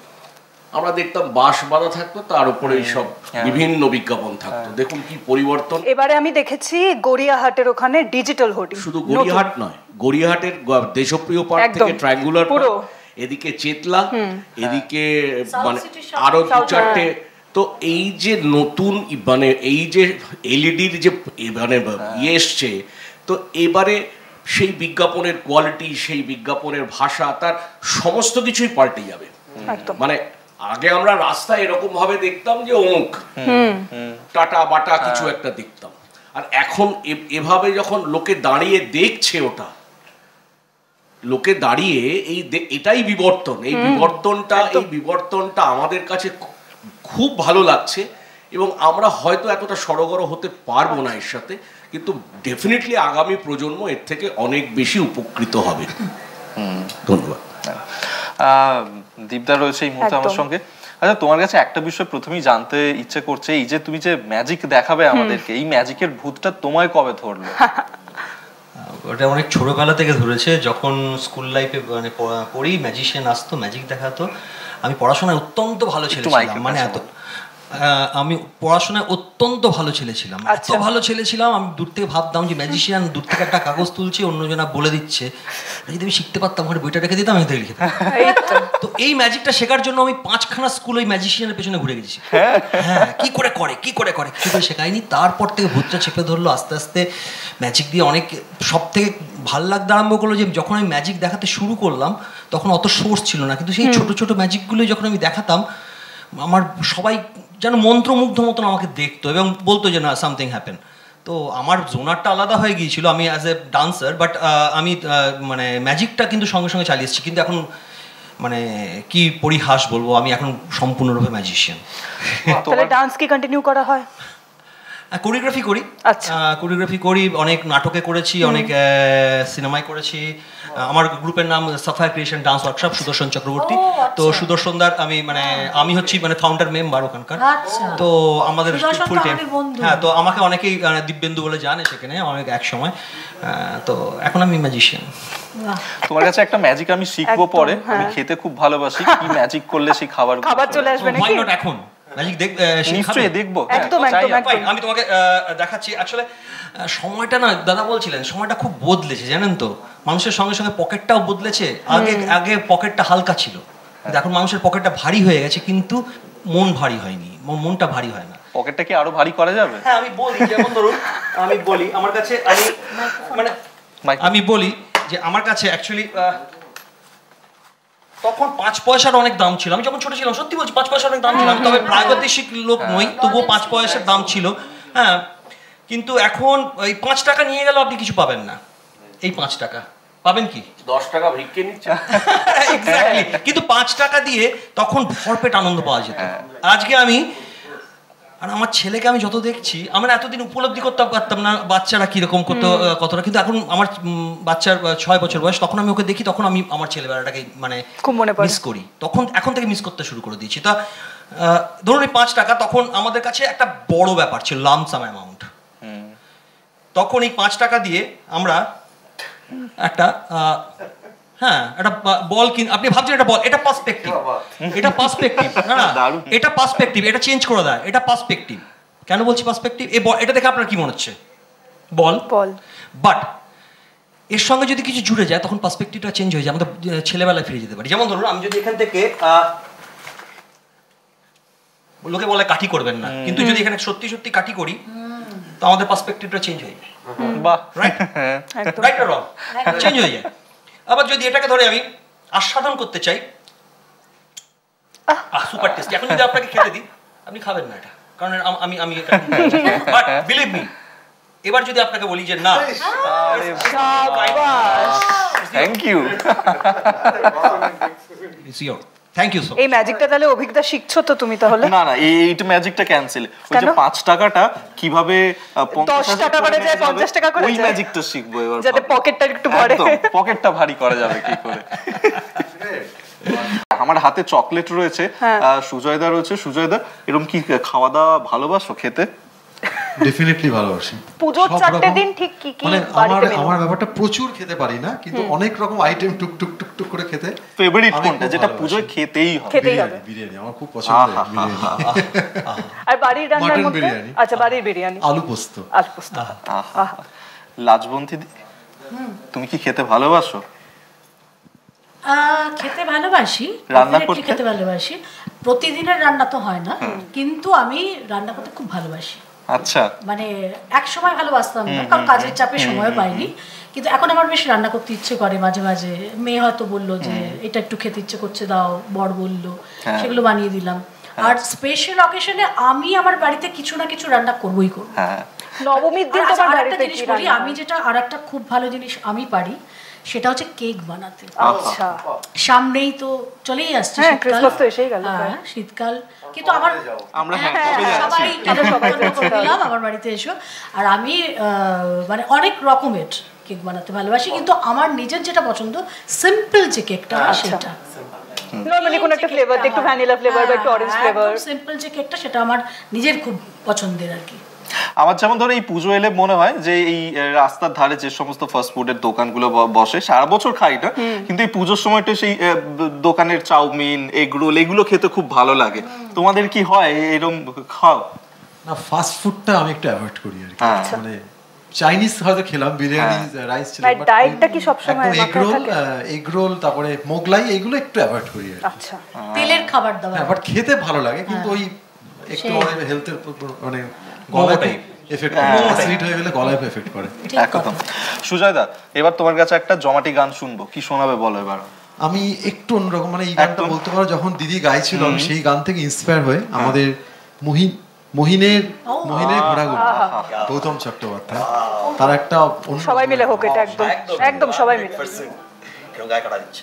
আমরা দেখতাম বাঁশ বাঁধা থাকতো, তার উপরে সব বিভিন্ন বিজ্ঞাপন থাকতো। দেখুন কি পরিবর্তন। এবারে আমি দেখেছি গড়িয়াহাটের ওখানে ডিজিটাল হোর্ডিং। শুধু গড়িয়াহাট নয়, গড়িয়াহাটের দেশপ্রিয় পার্ক থেকে ট্রায়াঙ্গুলার পার্ক, এদিকে চেতলা, এদিকে মানে আরো দু চারটে। তো এই যে নতুন মানে এই যে এলইডির যে মানে ইয়ে এসছে, তো এবারে সেই বিজ্ঞাপনের কোয়ালিটি, সেই বিজ্ঞাপনের ভাষা, তার সমস্ত কিছুই পাল্টে যাবে। মানে আগে আমরা রাস্তায় এরকম ভাবে দেখতাম যে অমুক টাটা বাটা কিছু একটা দেখতাম, আর এখন এভাবে যখন লোকে দাঁড়িয়ে দেখছে, ওটা লোকে দাঁড়িয়ে এটাই বিবর্তন। এই বিবর্তনটা আমাদের কাছে খুব ভালো লাগছে, এবং আমরা হয়তো এতটা সড়গড় হতে পারবো না এর সাথে, কিন্তু ডেফিনেটলি আগামী প্রজন্ম এর থেকে অনেক বেশি উপকৃত হবে। ধন্যবাদ। দীপদা রয়েছে এই মুহূর্তে আমার সঙ্গে। আচ্ছা, তোমার কাছে একটা বিষয় প্রথমেই জানতে ইচ্ছে করছে, এই যে তুমি যে ম্যাজিক দেখাবে আমাদেরকে, এই ম্যাজিকের ভূতটা তোমায় কবে ধরলো? ওটা অনেক ছোটবেলা থেকে ধরেছে। যখন স্কুল লাইফে মানে পড়ি, ম্যাজিশিয়ান আসতো, ম্যাজিক দেখাতো। আমি পড়াশোনায় অত্যন্ত ভালো ছেলে ছিলাম, মানে আমি পড়াশোনায় অত্যন্ত ভালো ছেলে ছিলাম, এত ভালো ছেলে ছিলাম, আমি দূর থেকে ভাবতাম যে ম্যাজিশিয়ান দূর থেকে একটা কাগজ তুলছে, অন্যজনা বলে দিচ্ছে, যদি আমি শিখতে পারতাম, ঘরে বইটা রেখে দিতাম, আমি লিখে দিতাম। তো এই ম্যাজিকটা শেখার জন্য আমি 5খানা স্কুল ওই ম্যাজিশিয়ানের পেছনে ঘুরে গেছি। হ্যাঁ, কি করে কিছু করে শেখায়নি। তারপর থেকে ভূতটা চেপে ধরলো, আস্তে আস্তে ম্যাজিক দিয়ে অনেক, সব থেকে ভাল লাগতে আরম্ভ করলো যে যখন আমি ম্যাজিক দেখাতে শুরু করলাম, তখন অত সোর্স ছিল না, কিন্তু সেই ছোট ছোট ম্যাজিকগুলোই যখন আমি দেখাতাম, আমার সবাই যেন মন্ত্রমুগ্ধ মতন আমাকে দেখতো এবং বলতো যে না, সামথিং হ্যাপেন। তো আমার জোনারটা আলাদা হয়ে গিয়েছিল, আমি অ্যাজ এ ডান্সার, বাট আমি মানে ম্যাজিকটা কিন্তু সঙ্গে সঙ্গে চালিয়ে এসেছি। কিন্তু এখন মানে কি পরিহাস বলবো, আমি এখন সম্পূর্ণরূপে ম্যাজিশিয়ান। তাহলে ডান্স কি কন্টিনিউ করা হয়? কোরিওগ্রাফি করি, কোরিওগ্রাফি করি, অনেক নাটকে করেছি, অনেক সিনেমায় করেছি। আমার গ্রুপের নাম সাফায়ার ক্রিয়েশন ডান্স ওয়ার্কশপ, সুদর্শন চক্রবর্তী। তো সুদর্শনদার আমি হচ্ছি মানে ফাউন্ডার মেম্বার ওখানকার। তো আমাদের ফুল টাইম, হ্যাঁ, তো আমাকে অনেকেই দিব্যেন্দু বলে জানে সেখানে অনেক এক সময়। তো এখন আমি ম্যাজিশিয়ান। তোমার কাছে একটা ম্যাজিক আমি শিখবো পরে, আমি খেতে খুব ভালোবাসি, কি ম্যাজিক করলে সেই খাবার চলে আসবে নাকি? এখন ম্যাজিক নিশ্চয়ই দেখবো, আমি তোমাকে দেখাচ্ছি। আসলে সময়টা না, দাদা বলছিলেন সময়টা খুব বদলেছে, জানেন তো, মানুষের সঙ্গে সঙ্গে পকেটটাও বদলেছে। আগে পকেটটা হালকা ছিল, এখন মানুষের পকেটটা ভারী হয়ে গেছে, কিন্তু মন ভারী হয়নি, মনটা ভারী হয় না। পকেটটা কি আরো ভারী করা যাবে? হ্যাঁ, আমি বলি, যেমন ধরুন আমি বলি আমার কাছে, আমি বলি যে আমার কাছে অ্যাকচুয়ালি তখন 5 পয়সার অনেক দাম ছিল। আমি যখন ছোট ছিলাম, সত্যি বলছি, 5 পয়সার অনেক দাম ছিল। তবে প্রাগৈতিক লোক নই, তবুও 5 পয়সার দাম ছিল। হ্যাঁ, কিন্তু এখন ওই 5 টাকা নিয়ে গেল আপনি কিছু পাবেন না। এই 5 টাকা পাবেন কি? 10 টাকা ভিক্ষে নিচ্ছে। কিন্তু 5 টাকা দিয়ে তখন ভরপেট আনন্দ পাওয়া যেত। আজকে আমি আর আমার ছেলেকে আমি যত দেখছি, আমরা এতদিন উপলব্ধি করতে পারতাম না বাচ্চারা কিরকম কতটা, কিন্তু এখন আমার বাচ্চার 6 বছর বয়স, তখন আমি ওকে দেখি, তখন আমি আমার ছেলেবেলাটাকে মানে খুব মনে পড়ে মিস করি, এখন থেকে মিস করতে শুরু করে দিয়েছি। তা ধরুন এই 5 টাকা তখন আমাদের কাছে একটা বড় ব্যাপার ছিল, লামসাম অ্যামাউন্ট। তখন এই 5 টাকা দিয়ে আমরা একটা একটা বল আপনি ভাবছেন এটা বল, এটা পার্সপেক্টিভ, এটা পার্সপেক্টিভ, না এটা পার্সপেক্টিভ, এটা চেঞ্জ করে দেয়, এটা পার্সপেক্টিভ। কেন বলছি পার্সপেক্টিভ? এটা দেখে আপনার কি মনে হচ্ছে? বল। বাট এর সঙ্গে যদি কিছু জুড়ে যায় তখন পার্সপেক্টিভটা চেঞ্জ হয়ে যায়, আমাদের ছেলেবেলায় ফিরে যেতে পারি। যেমন ধরুন আমি যদি এখান থেকে, লোকে বলে কাঠি করবেন না, কিন্তু যদি এখানে সত্যি সত্যি কাঠি করি তো আমাদের পার্সপেক্টিভটা চেঞ্জ হয়ে যায়। বাহ, রাইট রাইট আর রং চেঞ্জ হয়ে যায়। আবার যদি এটাকে ধরে আমি আস্বাদন করতে চাই, সুপার টেস্টি, এখন যদি আপনাকে খেতে দিই আপনি খাবেন না এটা, কারণ আমি বাট বিলিভ মি, এবার যদি আপনাকে বলি যে না, thank you, thank you so. এই ম্যাজিকটা তাহলে অভিজ্ঞতা শিখছো তো তুমি তাহলে? না এইটা ম্যাজিকটা ক্যান্সেল। ওই যে 5 টাকাটা কিভাবে 10 টাকা করে যায়, 50 টাকা করে যায়, ওই ম্যাজিকটা শিখবো এবার, যাতে পকেটটা একটু ভরে। পকেটটা ভারী করা যাবে কি করে। আমার হাতে চকলেট রয়েছে, সুজয়দা রয়েছে। সুজয়দা, এরকম কি খাওয়া দাওয়া ভালোবাসো খেতে? ডেফিনেটলি ভালোবাসি। পুজোর 4টে দিন ঠিক কি কি বাড়িতে মেনু? আমার ব্যাপারটা প্রচুর খেতে পারি না, কিন্তু অনেক রকম আইটেম টুক টুক টুক টুক করে খেতে। ফেভারিট কোনটা যেটা পুজোয় খেতেই হবে? বিরিয়ানি আমার খুব পছন্দ। আর বাড়ির রান্নার মধ্যে? আচ্ছা, বাড়ির বিরিয়ানি, আলু পোস্ত। লাজবন্তী দি, তুমি কি খেতে ভালোবাসো? খেতে ভালোবাসি, রান্না করতে খেতে ভালোবাসি। প্রতিদিনের রান্না তো হয় না, কিন্তু আমি রান্না করতে খুব ভালোবাসি। আচ্ছা, মানে এক সময় ভালোবাসতাম না, কারণ কাজের চাপে সময় পাইনি, কিন্তু এখন আমার বেশ রান্না করতে ইচ্ছে করে মাঝে মাঝে। মেয়ে হয়তো বললো যে এটা একটু খেতে ইচ্ছে করছে, দাও, বর বললো, সেগুলো বানিয়ে দিলাম। আর স্পেশাল অকেশনে আমি আমার বাড়িতে কিছু না কিছু রান্না করবোই করবো। নবমীর দিন তো আরেকটা জিনিস বলি, আমি যেটা আরেকটা খুব ভালো জিনিস আমি পারি, সেটা হচ্ছে কেক বানাতে। আচ্ছা, সামনেই তো চলেই আসছে শীতকাল, শীতকাল, কিন্তু আমরা সবাই দিলাম আমার বাড়িতে এসো। আর আমি মানে অনেক রকমের কেক বানাতে ভালোবাসি, কিন্তু আমার নিজের যেটা পছন্দ সিম্পল যে কেকটা, সেটা নরমালি কোন একটা ফ্লেভার, একটু ভ্যানিলা ফ্লেভার বা একটু অরেঞ্জ ফ্লেভার, সিম্পল যে কেকটা, সেটা আমার নিজের খুব পছন্দের আর কি। আমার যেমন ধরো এই পুজো এলে মনে হয় যে এই রাস্তার ধারে যে সমস্ত ফাস্ট ফুডের দোকানগুলো বসে, সারা বছর খাই না, কিন্তু এই পুজোর সময়টা সেই দোকানের চাউমিন, এগ রোল, এগুলো খেতে খুব ভালো লাগে। তোমাদের কি হয় এরকম খাও? না, ফাস্ট ফুডটা আমি একটু অ্যাভয়েড করি আর কি। মানে চাইনিজ হয়তো খেলাম, বিরিয়ানি, রাইস ছিল, বাট ডায়েটটা কি সব সময় এগ রোল, তারপরে মোগলাই, এগুলো একটু অ্যাভয়েড করি আর কি। আচ্ছা, তেলের খাবার দাবার, বাট খেতে ভালো লাগে, কিন্তু ওই একটু হেলথের মানে গলায় এফেক্ট করে, অ্যাসিড হয়ে গেলে গলায় এফেক্ট করে। একদম। সুজয়দা, এবার তোমার কাছে একটা জমাটি গান শুনবো, কি শোনাবে বলো এবার? আমি একটু অন্যরকম, মানে এই গানটা বলতে পারো যখন দিদি গাইছিল, আমি সেই গান থেকে ইন্সপায়ার হয়ে আমাদের মহিনের ঘোড়াগুলো, গৌতম চট্টোপাধ্যায়, তার একটা সবাই মিলে হোক, এটা একদম একদম সবাই মিলে কেউ গায়ে কাটা দিচ্ছে।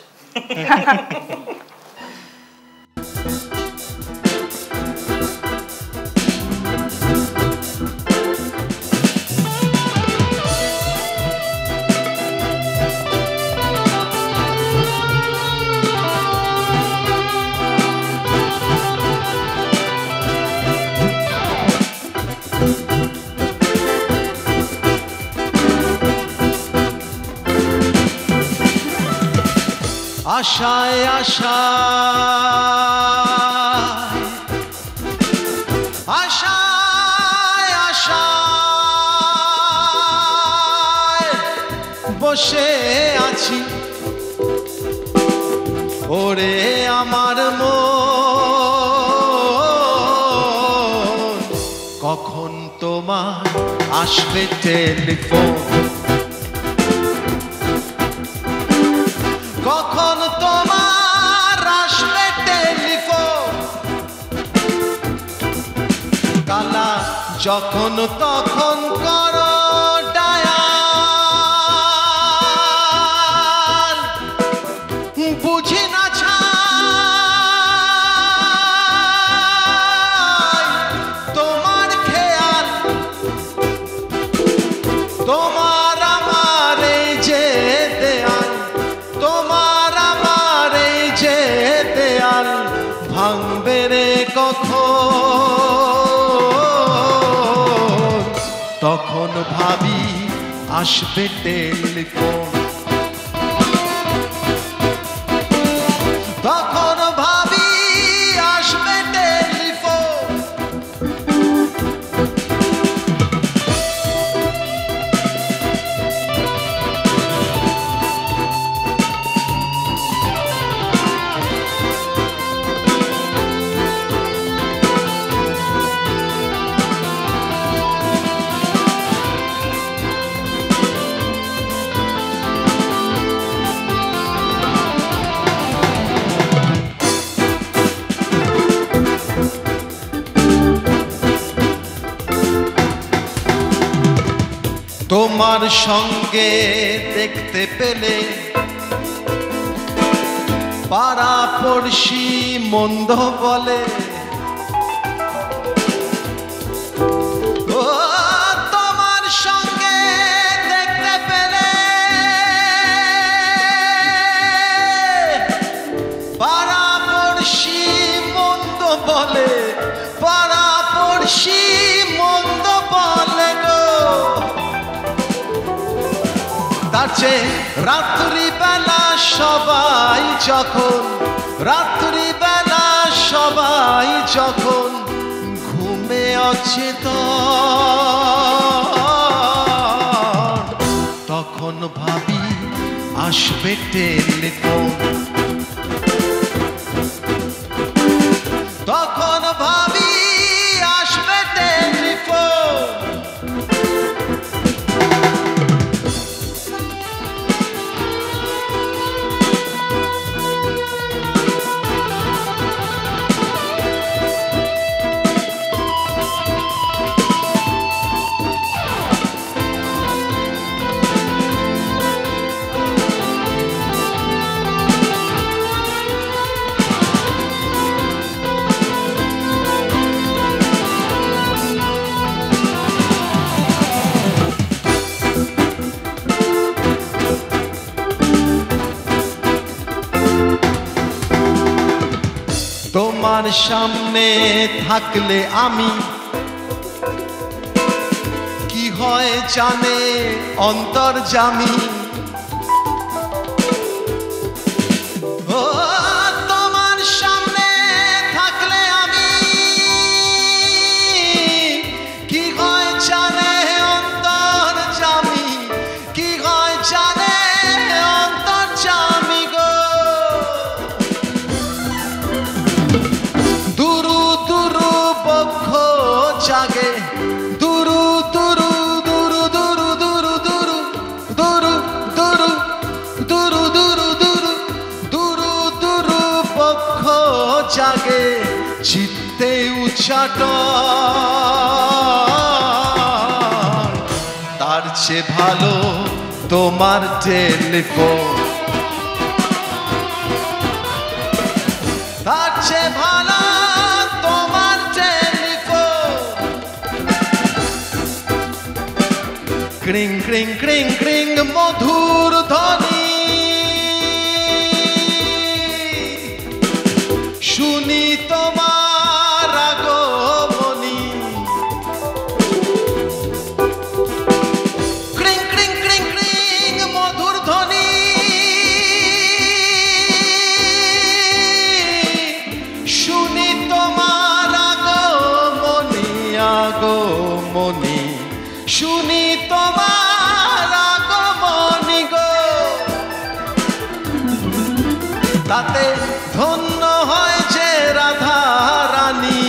আশায় আশায় আশায় আশায় বসে আছি, ওরে আমার মন, কখন তোমার আসবে টেলিফোন, কখন তোমার আসবে টেলিফোন, কালা যখন তখন করো ডায়াল, বুঝি না ছাই তোমার ভাবি আসবে টেলিফোন, তখন ভাবি আসবে টেলিফোন। তোমার সঙ্গে দেখতে পেলে পাড়া পড়শি মন্দ বলে, ও তোমার সঙ্গে দেখতে পেলে পাড়া পড়শি মন্দ বলে, পাড়া পড়শি মন্দ বলে গো। তার চেয়ে রাত্রিবেলা সবাই যখন, রাত্রিবেলা সবাই যখন ঘুমে অচেতন, তখন ভাবি আসবে টেলিফোন, তখন ভাবি আসবে টেলিফোন। তোমার সামনে থাকলে আমি কি হয় জানে অন্তর্যামী, ও তোমার সামনে থাকলে আমি কি হয় জানে অন্তর্যামী, কি হয় জানে অন্তর্যামী গো। দুরু দুরু বক্ষ জাগে, দুরু দুরু দুরু দুরু দুরু দুরু দুরু দুরু দুরু দুরু দুরু দুরু দুরু বক্ষ জাগে, চিত্তে উচ্চাটন। তার চেয়ে ভালো তোমার টেলিফোন, তার চেয়ে ভালো তোমার টেলিফোন। ক্রিং ক্রিং ক্রিং ক্রিং মধুর ধ্বনি শুনি তোমার আগমনী, ক্রিং ক্রিং ক্রিং ক্রিং মধুর ধ্বনি শুনি তোমার আগমনী, আগমনী শুনি তোমার আগমনী গো। তাতে ধন্য হয় যে রাধা রানী,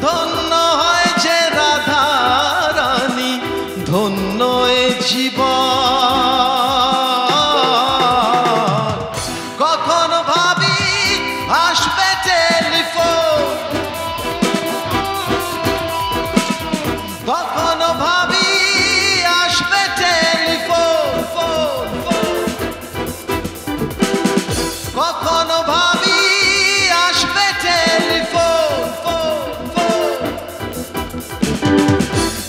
ধন্য হয় যে রাধা রানী, ধন্য এ জীবন। কখন ভাবি আসবে টেলিফোন, তখন ভাবি আসবে টেলিফোন, ফোন ফোন। কখন ভাবি আসবে টেলিফোন, ফোন ফোন।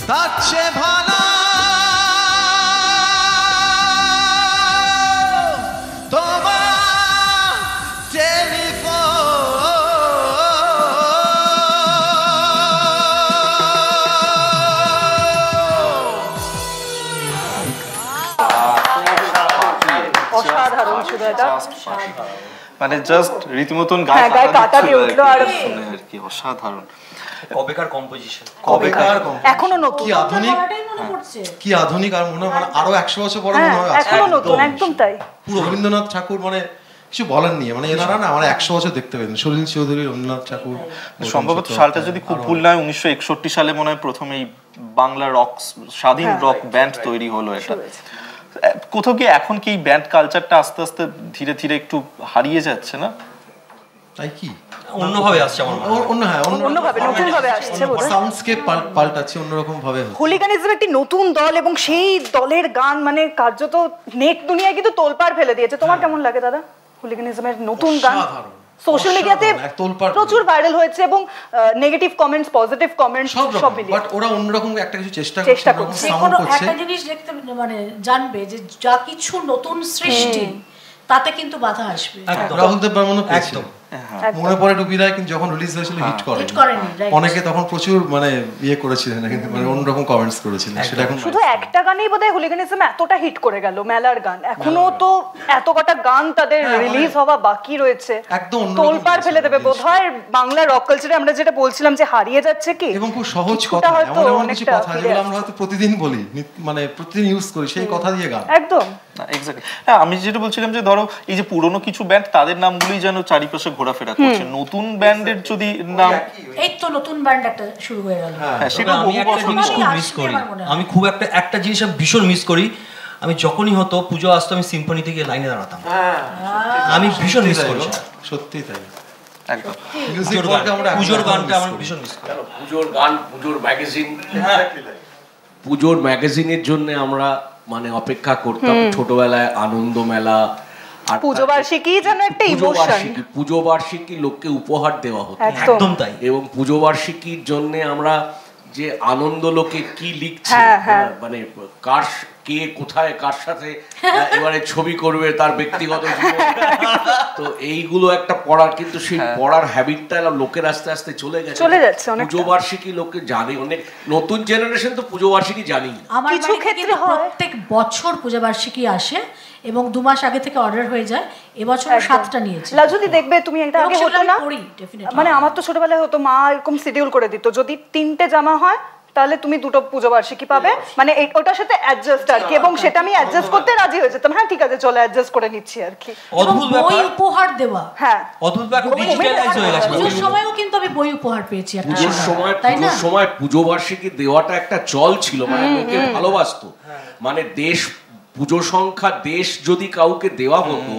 তার চেয়ে ভালো তোমার টেলিফোন। এটা মানে জাস্ট রীতিমতন গায়ে কাটা দিয়ে উঠলো আর কি অসাধারণ কবেকার কম্পোজিশন এখনো নতুন কি আধুনিক আর মনে হয় আরো 100 বছর পরে মনে হয় এখনো নতুন একদম তাই পুরো রবীন্দ্রনাথ ঠাকুর মানে কিছু বলার নেই মানে এনারা না মানে 100 বছর দেখতে পেতেন সলিল চৌধুরী রবীন্দ্রনাথ ঠাকুর সম্ভবত সালটা যদি খুব ভুল নয় 1961 সালে মনে হয় প্রথম এই বাংলা রক স্বাধীন রক ব্যান্ড তৈরি হলো এটা কোথাও কি এখন কি ব্যান্ড কালচারটা আস্তে আস্তে ধীরে ধীরে একটু হারিয়ে যাচ্ছে না তাই কি অন্যভাবে আসছে আমার অন্যভাবে নতুন ভাবে আসছে সাউন্ডস্কেপ পাল্টাচ্ছে অন্যরকম ভাবে হুলিগানিজম একটি নতুন দল এবং সেই দলের গান মানে কার্যত নেট দুনিয়ায় কিন্তু তোলপাড় ফেলে দিয়েছে তোমার কেমন লাগে দাদা হুলিগানিজমের নতুন গান সোশ্যাল মিডিয়াতে প্রচুর ভাইরাল হয়েছে এবং নেগেটিভ কমেন্টস পজিটিভ কমেন্টস সব মিলিয়ে বাট ওরা অন্যরকম একটা কিছু চেষ্টা করছে একটা জিনিস দেখতে মানে জানবে যে যা কিছু নতুন সৃষ্টি তাতে কিন্তু বাধা আসবে রাহুল দেব বর্মন একদম মনে পড়ে টুপিরা কিন্তু যখন রিলিজ হয়েছিল হিট করেনি অনেকে তখন প্রচুর মানে ইয়ে করেছিলেন কিন্তু মানে অন্যরকম কমেন্টস করেছিলেন সেটা এখন শুধু একটা গানেই বোধহয় হুলিগানিজম এতটা হিট করে গেল মেলার গান এখনো তো এত কটা গান তাদের রিলিজ হওয়া বাকি রয়েছে একদম তোলপাড় ফেলে দেবে বোধহয় বাংলা রক কালচারে আমরা যেটা বলছিলাম যে হারিয়ে যাচ্ছে কি এবং খুব সহজ কথা এমন এমন কিছু কথা যেগুলো আমরা হয়তো প্রতিদিন বলি মানে প্রতিদিন ইউজ করি সেই কথা দিয়ে গান একদম এক্স্যাক্টলি হ্যাঁ আমি যেটা বলছিলাম যে ধরো এই যে পুরনো কিছু ব্যান্ড তাদের নামগুলোই যেন চারিপাশে ঘোরাফেরা করছে নতুন ব্যান্ডের যদি নাম এই তো নতুন ব্যান্ড একটা শুরু হয়ে গেল হ্যাঁ সেটা আমি একটা জিনিস খুব মিস করি আমি খুব একটা জিনিস আমি ভীষণ মিস করি আমি যখনই হতো পুজো আসতো আমি সিম্ফনিতে গিয়ে লাইনে দাঁড়াতাম আমি ভীষণ মিস করি সত্যি তাই একদম পুজোর গানটা আমার ভীষণ মিস করি পুজোর গান পুজোর ম্যাগাজিন পুজোর ম্যাগাজিনের জন্য আমরা মানে অপেক্ষা করতাম ছোটবেলায় আনন্দ মেলা আর পুজো বার্ষিকী যেন একটা ইমোশন পুজো বার্ষিকী লোককে উপহার দেওয়া হতো একদম তাই এবং পুজো বার্ষিকীর জন্য আমরা যে আনন্দ লোকে কি লিখছে মানে কার কে কোথায় কার সাথে এবারে ছবি করবে তার ব্যক্তিগত জীবন তো এইগুলো একটা পড়ার কিন্তু সেই পড়ার হ্যাবিটটা লোকের আস্তে আস্তে চলে যাচ্ছে পুজো বার্ষিকী লোকে জানে অনেক নতুন জেনারেশন তো পুজো বার্ষিকী জানি আমার কিছু ক্ষেত্রে প্রত্যেক বছর পুজো বার্ষিকী আসে এবং 2 মাস আগে থেকে অর্ডার হয়ে যায় এবছর 7টা নিয়েছি লাজুদি দেখবে তুমি একটা আগে হতো না মানে আমার তো ছোটবেলায় হতো মা এরকম শিডিউল করে দিত যদি 3টে জামা হয় তাহলে তুমি 2টো পুজো বার্ষিকী পাবে মানে ওটার সাথে অ্যাডজাস্ট আর কি এবং সেটা আমি অ্যাডজাস্ট করতে রাজি হয়ে যেতাম হ্যাঁ ঠিক আছে চলো অ্যাডজাস্ট করে নিচ্ছি আর কি অদ্ভুত ব্যাপার বই উপহার দেওয়া হ্যাঁ অদ্ভুত ব্যাপার ডিজিটালাইজ হয়ে গেছে পুজোর সময়ও কিন্তু আমি বই উপহার পেয়েছি পুজোর সময় পুজো বার্ষিকী দেওয়াটা একটা চল ছিল মানে লোকে ভালোবাসতো মানে দেশ পুজো সংখ্যা দেশ যদি কাউকে দেওয়া হতো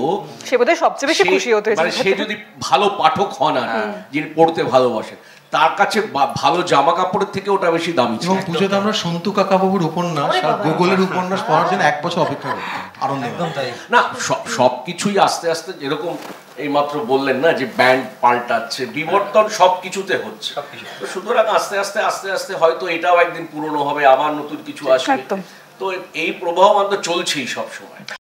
সে বোধহয় সবচেয়ে বেশি খুশি হতো মানে সে যদি ভালো পাঠক হন আর যিনি পড়তে ভালোবাসেন তার কাছে ভালো জামা কাপড়ের থেকে ওটা বেশি দামি ছিল এবং পুজোতে আমরা সন্তু কাকাবাবুর উপন্যাস আর গুগলের উপন্যাস পড়ার জন্য 1 বছর অপেক্ষা করতাম আনন্দ একদম তাই না সবকিছুই আস্তে আস্তে যেরকম এইমাত্র বললেন না যে ব্যান্ড পাল্টাচ্ছে বিবর্তন সবকিছুতে হচ্ছে তো সুতরাং আস্তে আস্তে আস্তে আস্তে হয়তো এটাও একদিন পুরনো হবে আবার নতুন কিছু আসবে তো এই প্রবাহ মাত্র চলছেই সব সময়